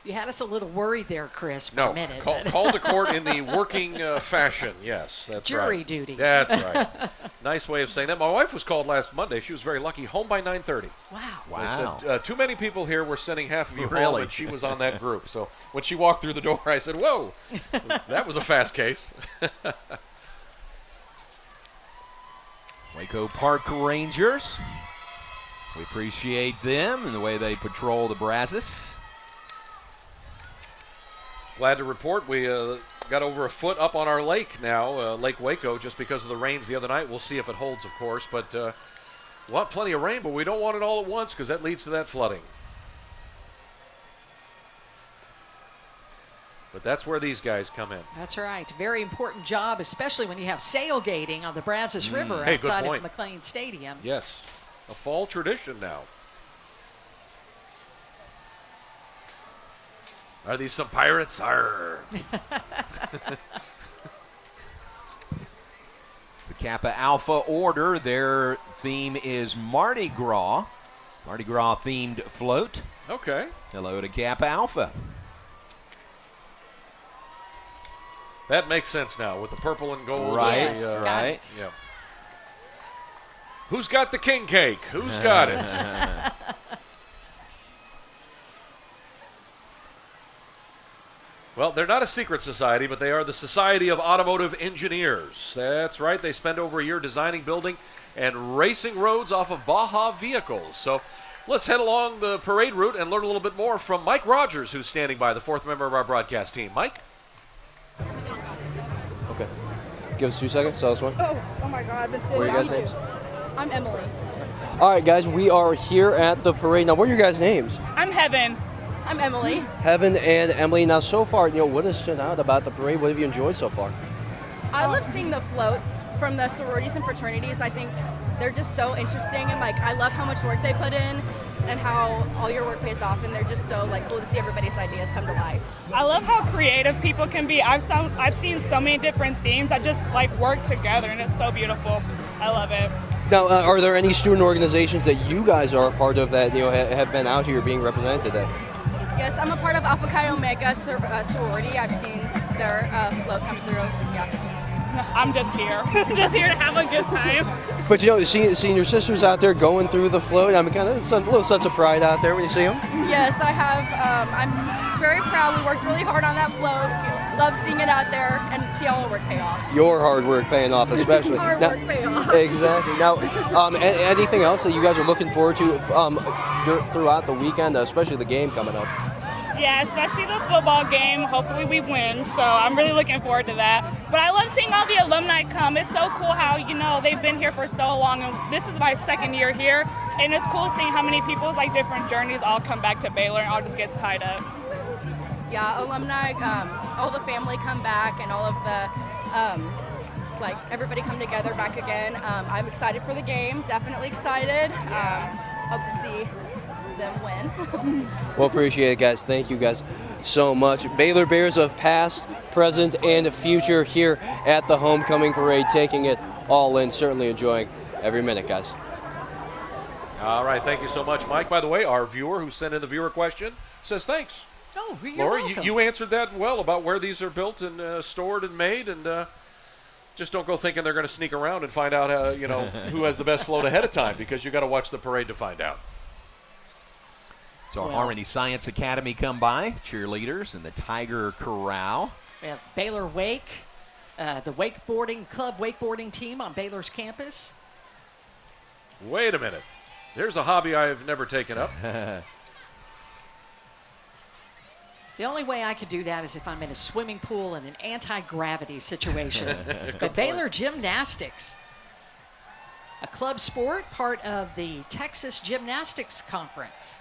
Speaker 2: You had us a little worried there, Chris, for
Speaker 3: No,
Speaker 2: a minute.
Speaker 3: called to court in the working fashion, yes, that's right.
Speaker 2: Jury duty.
Speaker 3: That's right. Nice way of saying that. My wife was called last Monday. She was very lucky, home by 9:30.
Speaker 2: Wow.
Speaker 3: They said, too many people here, we're sending half of you home,
Speaker 4: Really?
Speaker 3: and she was on that group. So when she walked through the door, I said, whoa, that was a fast case.
Speaker 4: Waco Park Rangers. We appreciate them and the way they patrol the Brazos.
Speaker 3: Glad to report we got over a foot up on our lake now, Lake Waco, just because of the rains the other night. We'll see if it holds, of course. But we want plenty of rain, but we don't want it all at once because that leads to that flooding. But that's where these guys come in.
Speaker 2: That's right. Very important job, especially when you have sailgating on the Brazos River
Speaker 3: Hey, good
Speaker 2: outside
Speaker 3: point.
Speaker 2: of McLean Stadium.
Speaker 3: Yes, a fall tradition now. Are these some pirates? Arr.
Speaker 4: It's the Kappa Alpha Order. Their theme is Mardi Gras. Mardi Gras themed float.
Speaker 3: Okay.
Speaker 4: Hello to Kappa Alpha.
Speaker 3: That makes sense now with the purple and gold.
Speaker 4: Right,
Speaker 2: Yes, got
Speaker 4: right.
Speaker 3: Yeah. Who's got the king cake? Who's got it? Well, they're not a secret society, but they are the Society of Automotive Engineers. That's right. They spend over a year designing, building, and racing roads off of Baja vehicles. So let's head along the parade route and learn a little bit more from Mike Rogers, who's standing by, the fourth member of our broadcast team. Mike?
Speaker 5: Okay. Give us 2 seconds. Tell us one.
Speaker 9: Oh my God, I've been sitting
Speaker 5: What are your guys'
Speaker 9: down
Speaker 5: names?
Speaker 9: too. I'm Emily.
Speaker 5: All right, guys, we are here at the parade. Now, what are your guys' names?
Speaker 9: I'm Heaven. I'm Emily.
Speaker 5: Heaven and Emily. Now, so far, what has stood out about the parade? What have you enjoyed so far?
Speaker 9: I love seeing the floats from the sororities and fraternities. I think they're just so interesting, and I love how much work they put in and how all your work pays off, and they're just so cool to see everybody's ideas come to life.
Speaker 10: I love how creative people can be. I've seen so many different themes that just work together, and it's so beautiful. I love it.
Speaker 5: Now, are there any student organizations that you guys are a part of that have been out here being represented today?
Speaker 9: Yes, I'm a part of Alpha Chi Omega sorority. I've seen their float come through. Yeah.
Speaker 10: I'm just here. Just here to have a good time.
Speaker 5: But seeing your sisters out there going through the float, I mean, kind of a little sense of pride out there when you see them.
Speaker 9: Yes, I have. I'm very proud. We worked really hard on that float. Love seeing it out there and see all our work pay off.
Speaker 5: Your hard work paying off, especially.
Speaker 9: Our work pay off.
Speaker 5: Exactly. Now, anything else that you guys are looking forward to throughout the weekend, especially the game coming up?
Speaker 10: Yeah, especially the football game. Hopefully we win, so I'm really looking forward to that. But I love seeing all the alumni come. It's so cool how, they've been here for so long, and this is my second year here, and it's cool seeing how many people's different journeys all come back to Baylor and all just gets tied up.
Speaker 9: Yeah, alumni, all the family come back and all of the, everybody come together back again. I'm excited for the game, definitely excited. Hope to see them win.
Speaker 5: Well, appreciate it, guys. Thank you guys so much. Baylor Bears of past, present, and future here at the homecoming parade, taking it all in, certainly enjoying every minute, guys.
Speaker 3: All right, thank you so much, Mike. By the way, our viewer who sent in the viewer question says thanks.
Speaker 2: Oh, you're
Speaker 3: Laura,
Speaker 2: welcome.
Speaker 3: you answered that well about where these are built and stored and made, and just don't go thinking they're going to sneak around and find out, who has the best float ahead of time, because you got to watch the parade to find out.
Speaker 4: So our Harmony Science Academy come by, cheerleaders, and the Tiger Corral.
Speaker 2: We have Baylor Wake, the wakeboarding team on Baylor's campus.
Speaker 3: Wait a minute. There's a hobby I've never taken up.
Speaker 2: The only way I could do that is if I'm in a swimming pool in an anti-gravity situation. But Baylor Gymnastics, a club sport, part of the Texas Gymnastics Conference.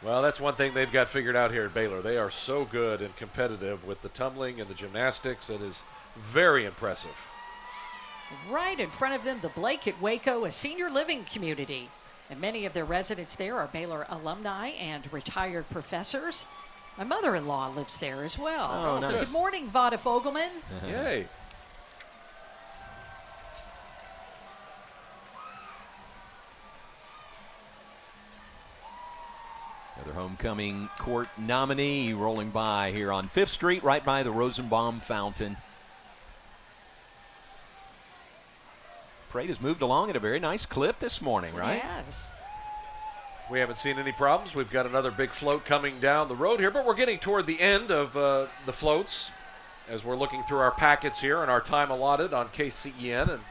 Speaker 3: Well, that's one thing they've got figured out here at Baylor. They are so good and competitive with the tumbling and the gymnastics. It is very impressive.
Speaker 2: Right in front of them, the Blake at Waco, a senior living community. And many of their residents there are Baylor alumni and retired professors. My mother-in-law lives there as well.
Speaker 4: Oh,
Speaker 2: So
Speaker 4: nice.
Speaker 2: good morning, Vada Fogelman.
Speaker 3: Yay.
Speaker 4: Another homecoming court nominee rolling by here on 5th Street, right by the Rosenbaum Fountain. Parade has moved along at a very nice clip this morning, right?
Speaker 2: Yes.
Speaker 3: We haven't seen any problems. We've got another big float coming down the road here, but we're getting toward the end of the floats as we're looking through our packets here and our time allotted on KCEN. And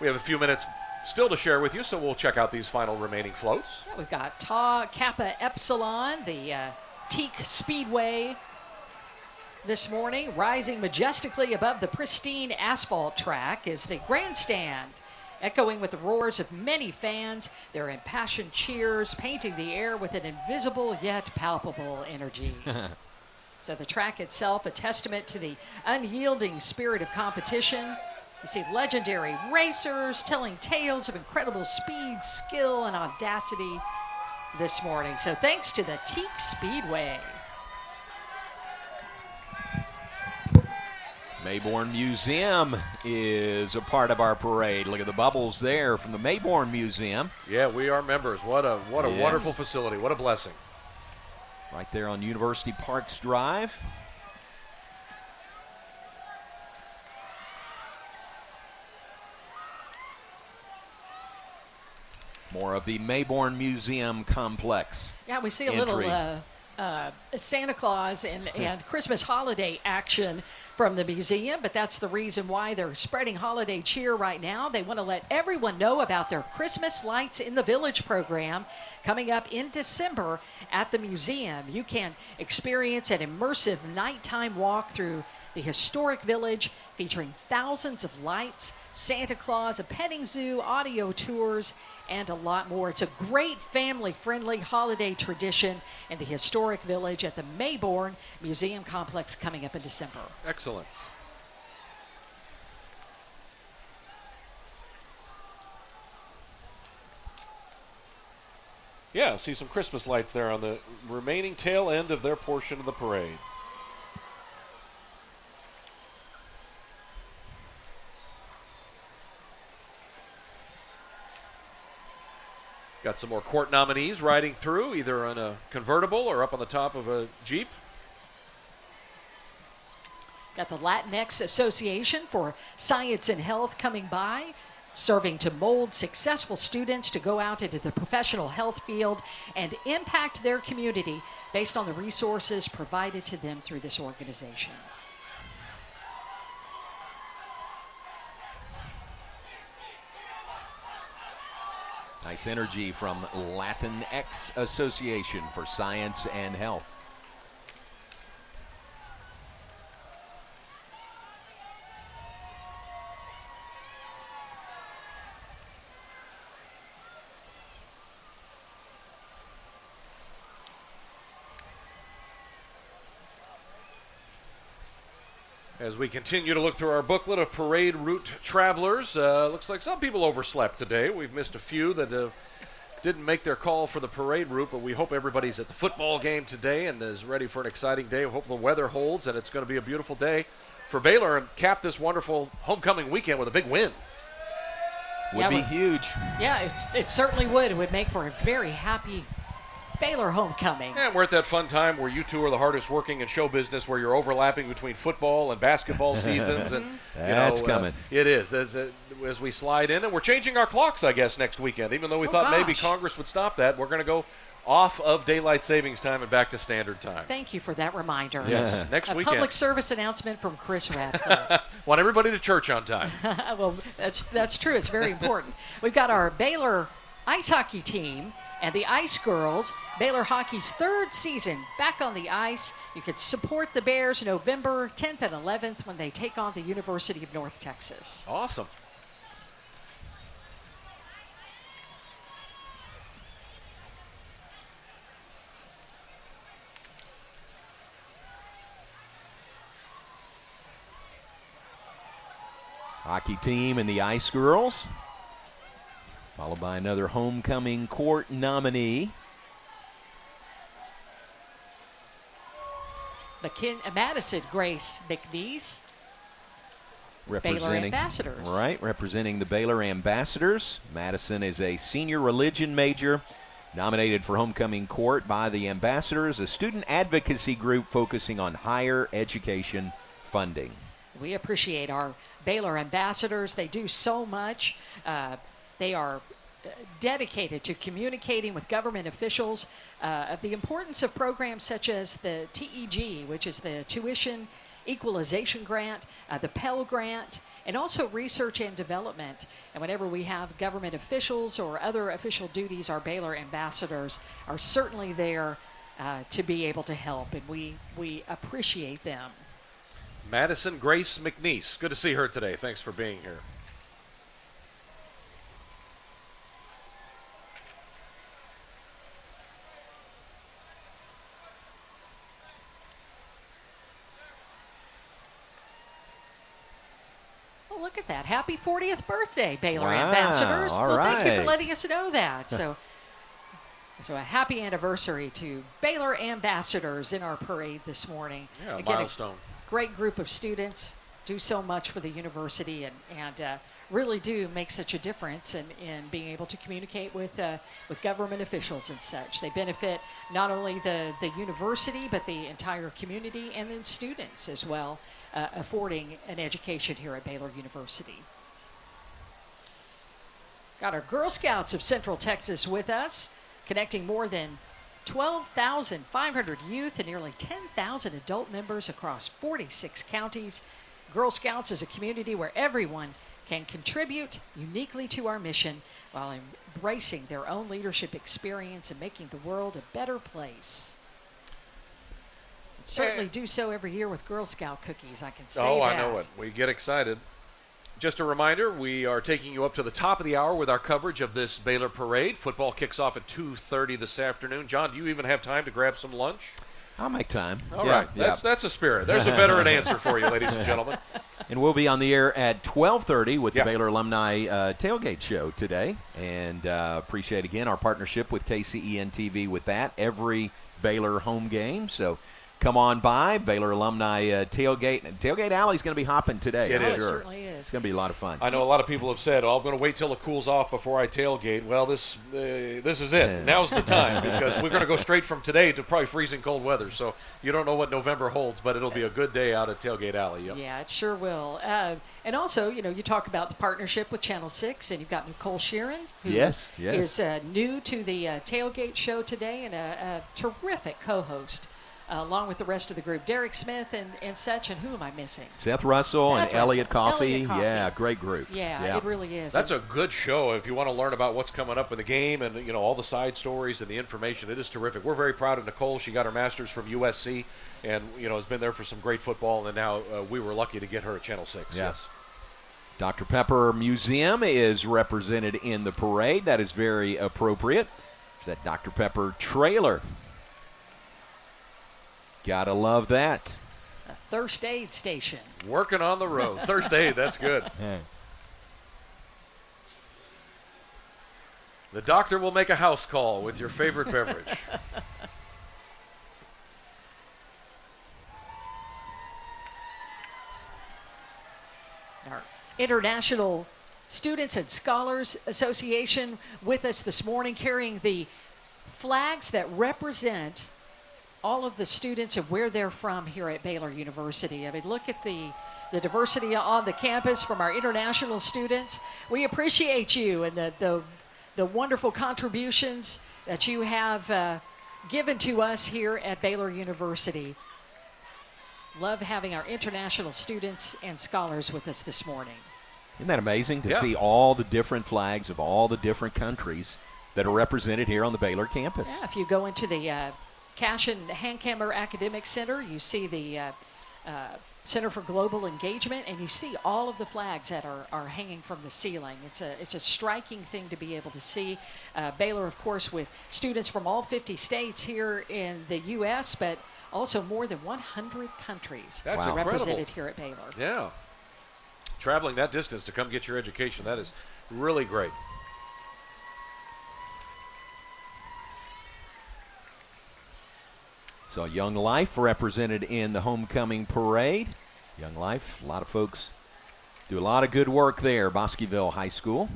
Speaker 3: we have a few minutes still to share with you, so we'll check out these final remaining floats.
Speaker 2: Yeah, we've got Tau Kappa Epsilon, the Teak Speedway this morning. Rising majestically above the pristine asphalt track is the grandstand, echoing with the roars of many fans, their impassioned cheers painting the air with an invisible yet palpable energy. So the track itself, a testament to the unyielding spirit of competition. You see legendary racers telling tales of incredible speed, skill, and audacity this morning. So thanks to the Teak Speedway.
Speaker 4: Mayborn Museum is a part of our parade. Look at the bubbles there from the Mayborn Museum.
Speaker 3: Yeah, we are members. What a
Speaker 4: Yes.
Speaker 3: wonderful facility. What a blessing.
Speaker 4: Right there on University Parks Drive. More of the Mayborn Museum complex.
Speaker 2: Yeah, we see a
Speaker 4: Entry.
Speaker 2: little Santa Claus and Christmas holiday action from the museum, but that's the reason why they're spreading holiday cheer right now. They want to let everyone know about their Christmas Lights in the Village program coming up in December at the museum. You can experience an immersive nighttime walk through the historic village featuring thousands of lights, Santa Claus, a petting zoo, audio tours, and a lot more. It's a great family-friendly holiday tradition in the historic village at the Mayborn Museum Complex coming up in December.
Speaker 3: Excellent. Yeah, see some Christmas lights there on the remaining tail end of their portion of the parade. Got some more court nominees riding through, either on a convertible or up on the top of a Jeep.
Speaker 2: Got the Latinx Association for Science and Health coming by, serving to mold successful students to go out into the professional health field and impact their community based on the resources provided to them through this organization.
Speaker 4: Nice energy from Latinx Association for Science and Health.
Speaker 3: As we continue to look through our booklet of parade route travelers, looks like some people overslept today. We've missed a few that didn't make their call for the parade route, but we hope everybody's at the football game today and is ready for an exciting day. We hope the weather holds and it's going to be a beautiful day for Baylor and cap this wonderful homecoming weekend with a big win.
Speaker 4: Would be huge.
Speaker 2: Yeah, it certainly would. It would make for a very happy Baylor homecoming.
Speaker 3: And we're at that fun time where you two are the hardest working in show business, where you're overlapping between football and basketball seasons. And
Speaker 4: That's coming.
Speaker 3: It is as we slide in, and we're changing our clocks, I guess, next weekend. Even though we thought maybe Congress would stop that, we're going to go off of daylight savings time and back to standard time.
Speaker 2: Thank you for that reminder.
Speaker 3: Yes, next weekend.
Speaker 2: Public service announcement from Chris Radcliffe.
Speaker 3: Want everybody to church on time.
Speaker 2: Well, that's true. It's very important. We've got our Baylor ice hockey team and the Ice Girls, Baylor hockey's third season back on the ice. You can support the Bears November 10th and 11th when they take on the University of North Texas.
Speaker 3: Awesome.
Speaker 4: Hockey team and the Ice Girls, followed by another homecoming court nominee.
Speaker 2: Madison Grace McNeese, Baylor Ambassadors.
Speaker 4: Right, representing the Baylor Ambassadors. Madison is a senior religion major, nominated for homecoming court by the Ambassadors, a student advocacy group focusing on higher education funding.
Speaker 2: We appreciate our Baylor Ambassadors. They do so much. They are dedicated to communicating with government officials of the importance of programs such as the TEG, which is the Tuition Equalization Grant, the Pell Grant, and also research and development. And whenever we have government officials or other official duties, our Baylor Ambassadors are certainly there to be able to help, and we appreciate them.
Speaker 3: Madison Grace McNeese. Good to see her today. Thanks for being here.
Speaker 2: Oh, look at that. Happy 40th birthday, Baylor
Speaker 4: Wow,
Speaker 2: Ambassadors.
Speaker 4: all
Speaker 2: Well, thank you for
Speaker 4: right.
Speaker 2: letting us know that. So a happy anniversary to Baylor Ambassadors in our parade this morning.
Speaker 3: Yeah,
Speaker 2: Again,
Speaker 3: milestone.
Speaker 2: Great group of students, do so much for the university and really do make such a difference in being able to communicate with government officials and such. They benefit not only the university, but the entire community and then students as well, affording an education here at Baylor University. Got our Girl Scouts of Central Texas with us, connecting more than 12,500 youth and nearly 10,000 adult members across 46 counties. Girl Scouts is a community where everyone can contribute uniquely to our mission while embracing their own leadership experience and making the world a better place. Certainly do so every year with Girl Scout cookies, I can say that.
Speaker 3: Oh, I know it. We get excited. Just a reminder, we are taking you up to the top of the hour with our coverage of this Baylor parade. Football kicks off at 2:30 this afternoon. John, do you even have time to grab some lunch?
Speaker 4: I'll make time.
Speaker 3: All right. That's a spirit. There's a veteran answer for you, ladies and gentlemen.
Speaker 4: And we'll be on the air at 12:30 with the Baylor Alumni Tailgate Show today. And appreciate, again, our partnership with KCEN TV with that every Baylor home game. So come on by. Baylor Alumni Tailgate. Tailgate Alley is going to be hopping today.
Speaker 3: It is.
Speaker 2: It certainly is.
Speaker 4: It's going to be a lot of fun.
Speaker 3: I know a lot of people have said, I'm going to wait till it cools off before I tailgate. Well, this is it. Now's the time, because we're going to go straight from today to probably freezing cold weather. So you don't know what November holds, but it'll be a good day out at Tailgate Alley. Yep.
Speaker 2: Yeah, it sure will. And also, you talk about the partnership with Channel 6, and you've got Nicole Sheeran, who
Speaker 4: is
Speaker 2: new to the Tailgate Show today and a terrific co-host. Along with the rest of the group, Derek Smith and such, and who am I missing?
Speaker 4: Seth Russell and Elliot Coffey.
Speaker 2: Elliot Coffey.
Speaker 4: Yeah, great group.
Speaker 2: Yeah, it really is.
Speaker 3: That's a good show if you want to learn about what's coming up in the game and all the side stories and the information. It is terrific. We're very proud of Nicole. She got her master's from USC and has been there for some great football. And now we were lucky to get her at Channel 6.
Speaker 4: Yeah.
Speaker 3: Yes.
Speaker 4: Dr. Pepper Museum is represented in the parade. That is very appropriate. There's that Dr. Pepper trailer. Gotta love that.
Speaker 2: a thirst aid station.
Speaker 3: Working on the road. Thirst aid, that's good.
Speaker 4: Yeah.
Speaker 3: The doctor will make a house call with your favorite beverage.
Speaker 2: Our International Students and Scholars Association with us this morning, carrying the flags that represent all of the students and where they're from here at Baylor University. I mean, look at the diversity on the campus from our international students. We appreciate you and the wonderful contributions that you have given to us here at Baylor University. Love having our international students and scholars with us this morning.
Speaker 4: Isn't that amazing to see all the different flags of all the different countries that are represented here on the Baylor campus?
Speaker 2: Yeah, if you go into the Cash and Hankamer Academic Center, you see the Center for Global Engagement, and you see all of the flags that are hanging from the ceiling. It's a striking thing to be able to see. Baylor, of course, with students from all 50 states here in the U.S., but also more than 100 countries
Speaker 3: That's
Speaker 2: represented here at Baylor.
Speaker 3: Yeah. Traveling that distance to come get your education, that is really great.
Speaker 4: So Young Life represented in the homecoming parade. Young Life, a lot of folks do a lot of good work there, Bosqueville High School.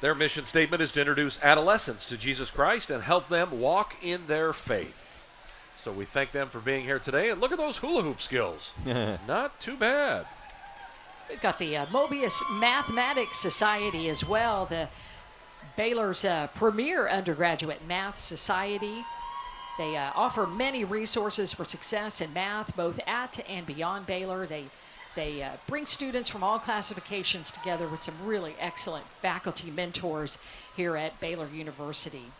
Speaker 3: Their mission statement is to introduce adolescents to Jesus Christ and help them walk in their faith. So we thank them for being here today. And look at those hula hoop skills. Not too bad.
Speaker 2: We've got the Mobius Mathematics Society as well, the Baylor's premier undergraduate math society. They offer many resources for success in math, both at and beyond Baylor. They bring students from all classifications together with some really excellent faculty mentors here at Baylor University.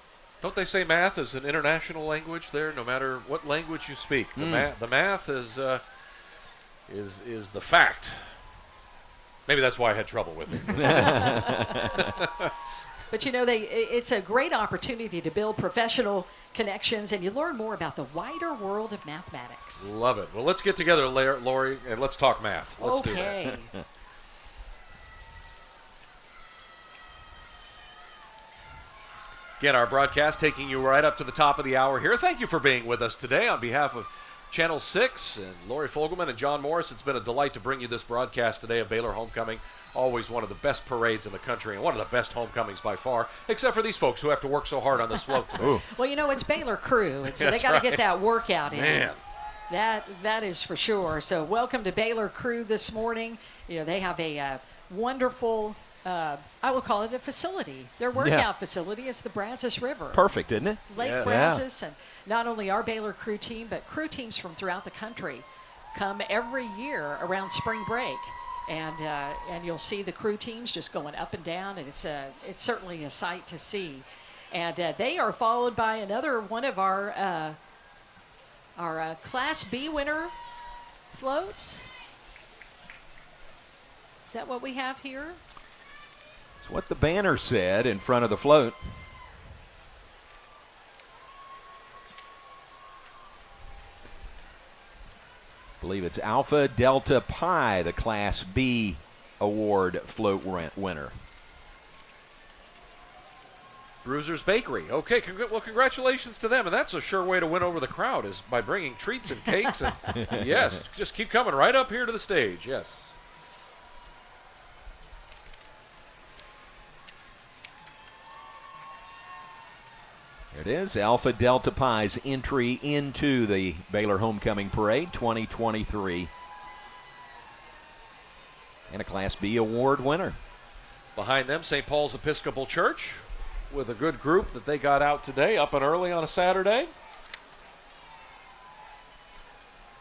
Speaker 3: Don't they say math is an international language there, no matter what language you speak? The math is the fact. Maybe that's why I had trouble with it.
Speaker 2: But you know, it's a great opportunity to build professional connections, and you learn more about the wider world of mathematics.
Speaker 3: Love it. Well, let's get together, Lori, and let's talk math. Let's do that. Again, our broadcast taking you right up to the top of the hour here. Thank you for being with us today on behalf of Channel 6 and Lori Fogelman and John Morris. It's been a delight to bring you this broadcast today of Baylor Homecoming. Always one of the best parades in the country and one of the best homecomings by far, except for these folks who have to work so hard on this float today.
Speaker 2: Well, you know, it's Baylor crew, and so they got to get that workout in.
Speaker 3: Man.
Speaker 2: That is for sure. So welcome to Baylor crew this morning. You know, they have a wonderful, I will call it a facility. Their workout facility is the Brazos River.
Speaker 4: Brazos, isn't it?
Speaker 2: Lake Brazos, and not only our Baylor crew team, but crew teams from throughout the country come every year around spring break. And you'll see the crew teams just going up and down, and it's certainly a sight to see. And they are followed by another one of our Class B winner floats. Is that what we have here?
Speaker 4: It's what the banner said in front of the float. I believe it's Alpha Delta Pi, the Class B award float winner.
Speaker 3: Bruiser's Bakery. Okay, well, congratulations to them. And that's a sure way to win over the crowd is by bringing treats and cakes. And yes, just keep coming right up here to the stage. Yes.
Speaker 4: There it is, Alpha Delta Pi's entry into the Baylor Homecoming Parade 2023. And a Class B award winner.
Speaker 3: Behind them, St. Paul's Episcopal Church with a good group that they got out today, up and early on a Saturday.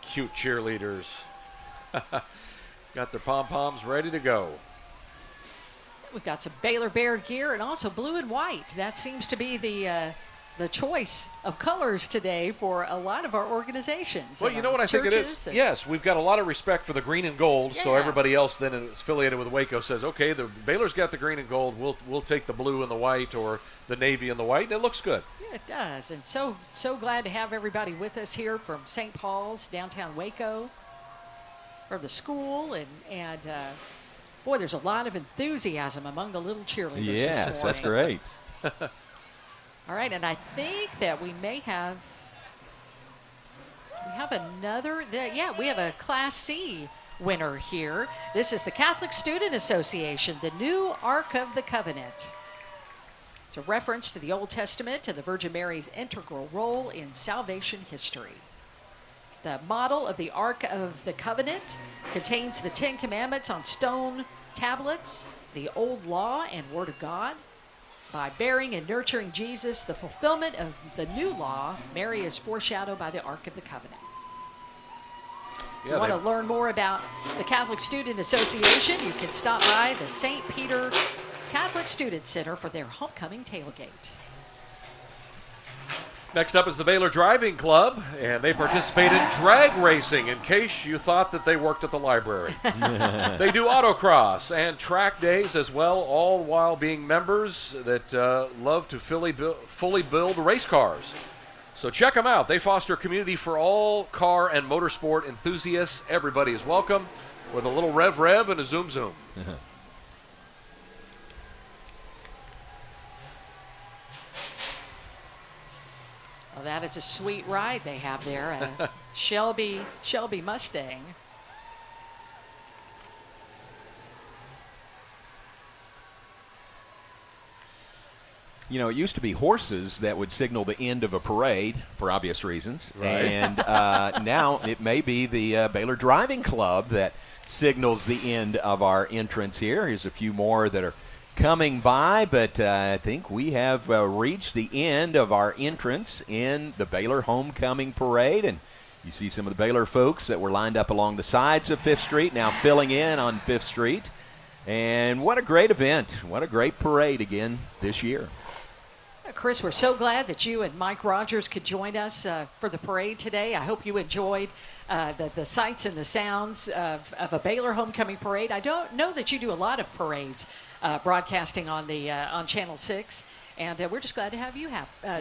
Speaker 3: Cute cheerleaders. Got their pom-poms ready to go.
Speaker 2: We've got some Baylor Bear gear and also blue and white. That seems to be the the choice of colors today for a lot of our organizations.
Speaker 3: Well, you know what I think it is? Yes, we've got a lot of respect for the green and gold, so everybody else then is affiliated with Waco says, okay, the Baylor's got the green and gold, we'll take the blue and the white or the navy and the white, and it looks good.
Speaker 2: Yeah, it does, and so glad to have everybody with us here from St. Paul's, downtown Waco, from the school, and boy, there's a lot of enthusiasm among the little cheerleaders this morning.
Speaker 4: Yes, that's great.
Speaker 2: All right, and I think that we have another, we have a Class C winner here. This is the Catholic Student Association, the new Ark of the Covenant. It's a reference to the Old Testament and the Virgin Mary's integral role in salvation history. The model of the Ark of the Covenant contains the 10 Commandments on stone tablets, the Old Law and Word of God. By bearing and nurturing Jesus, the fulfillment of the new law, Mary is foreshadowed by the Ark of the Covenant. You want to learn more about the Catholic Student Association, you can stop by the St. Peter Catholic Student Center for their homecoming tailgate.
Speaker 3: Next up is the Baylor Driving Club, and they participate in drag racing, in case you thought that they worked at the library. They do autocross and track days as well, all while being members that love to fully build race cars. So check them out. They foster a community for all car and motorsport enthusiasts. Everybody is welcome with a little rev and a zoom.
Speaker 2: Well, that is a sweet ride they have there, a Shelby Mustang.
Speaker 4: You know, it used to be horses that would signal the end of a parade for obvious reasons.
Speaker 3: Right.
Speaker 4: And now it may be the Baylor Driving Club that signals the end of our entrance here. Here's a few more that are coming by, but I think we have reached the end of our entrance in the Baylor Homecoming Parade. And you see some of the Baylor folks that were lined up along the sides of 5th Street now filling in on 5th Street. And what a great event. What a great parade again this year.
Speaker 2: Chris, we're so glad that you and Mike Rogers could join us for the parade today. I hope you enjoyed the sights and the sounds of a Baylor homecoming parade. I don't know that you do a lot of parades broadcasting on Channel 6, and we're just glad to have you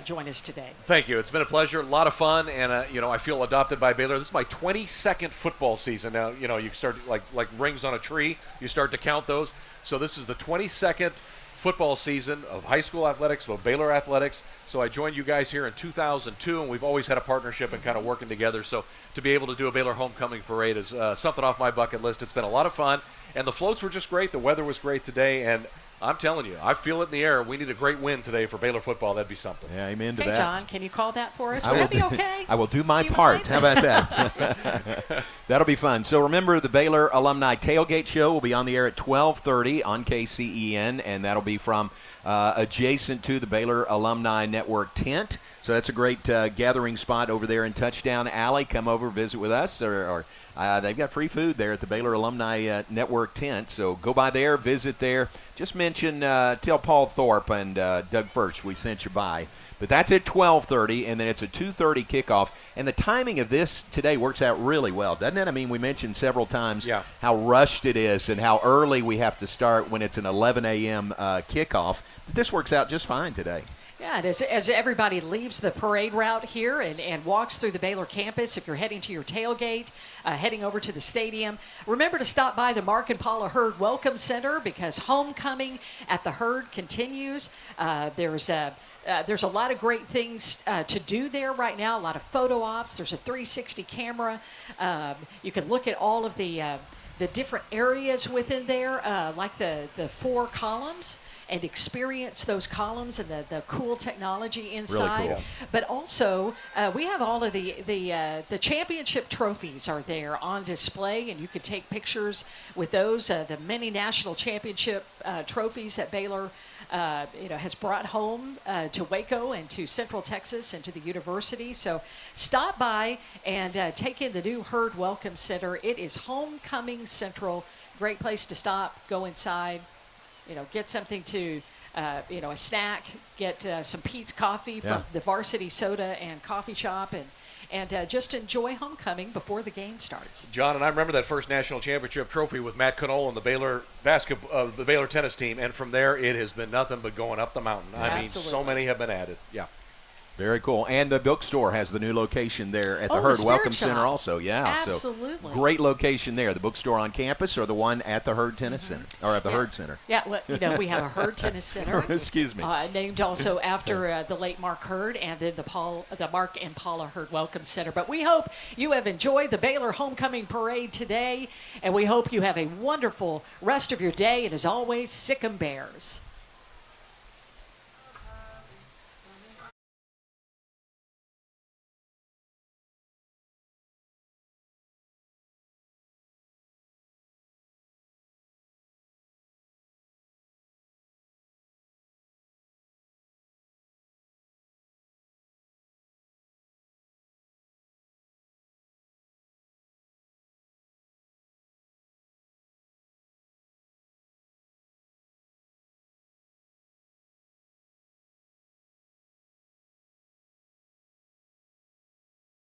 Speaker 2: join us today.
Speaker 3: Thank you. It's been a pleasure, a lot of fun, and I feel adopted by Baylor. This is my 22nd football season. Now, you start like rings on a tree. You start to count those. So this is the 22nd football season of high school athletics, of Baylor athletics. So I joined you guys here in 2002, and we've always had a partnership and kind of working together. So to be able to do a Baylor homecoming parade is something off my bucket list. It's been a lot of fun, and the floats were just great. The weather was great today, and I'm telling you, I feel it in the air. We need a great win today for Baylor football. That'd be something.
Speaker 4: Yeah, amen to that.
Speaker 2: Hey, John, can you call that for us? Would that be okay?
Speaker 4: I will do my part. How about that? That'll be fun. So remember, the Baylor Alumni Tailgate Show will be on the air at 12:30 on KCEN, and that'll be from adjacent to the Baylor Alumni Network tent. So that's a great gathering spot over there in Touchdown Alley. Come over, visit with us, or they've got free food there at the Baylor Alumni Network tent. So go by there, visit there. Just mention, tell Paul Thorpe and Doug Furch we sent you by. But that's at 12:30, and then it's a 2:30 kickoff. And the timing of this today works out really well, doesn't it? I mean, we mentioned several times how rushed it is and how early we have to start when it's an 11 a.m. Kickoff. But this works out just fine today.
Speaker 2: Yeah, and as everybody leaves the parade route here and walks through the Baylor campus, if you're heading to your tailgate, heading over to the stadium, remember to stop by the Mark and Paula Hurd Welcome Center because homecoming at the Hurd continues. There's a lot of great things to do there right now, a lot of photo ops. There's a 360 camera. You can look at all of the different areas within there, like the 4 columns, and experience those columns and the cool technology inside.
Speaker 4: Really cool.
Speaker 2: But also, we have all of the championship trophies are there on display, and you can take pictures with those. The many national championship trophies that Baylor has brought home to Waco and to Central Texas and to the university. So stop by and take in the new Hurd Welcome Center. It is Homecoming Central. Great place to stop, go inside, get something to a snack, get some Pete's coffee from
Speaker 4: Yeah.
Speaker 2: the Varsity Soda and Coffee Shop, and just enjoy homecoming before the game starts.
Speaker 3: John, and I remember that first national championship trophy with Matt Knoll and the Baylor tennis team, and from there it has been nothing but going up the mountain. I mean, so many have been added. Yeah.
Speaker 4: Very cool. And the bookstore has the new location there at the
Speaker 2: Oh,
Speaker 4: Hurd
Speaker 2: the
Speaker 4: Welcome
Speaker 2: Spirit
Speaker 4: Center
Speaker 2: Shop.
Speaker 4: also. Yeah.
Speaker 2: Absolutely.
Speaker 4: So great location there. The bookstore on campus or the one at the Hurd Tennis Center or at the Hurd Center.
Speaker 2: Yeah, well, we have a Hurd Tennis Center.
Speaker 4: Excuse me.
Speaker 2: Named also after the late Mark Hurd, and then the Mark and Paula Hurd Welcome Center. But we hope you have enjoyed the Baylor Homecoming Parade today, and we hope you have a wonderful rest of your day. And as always, sick 'em Bears.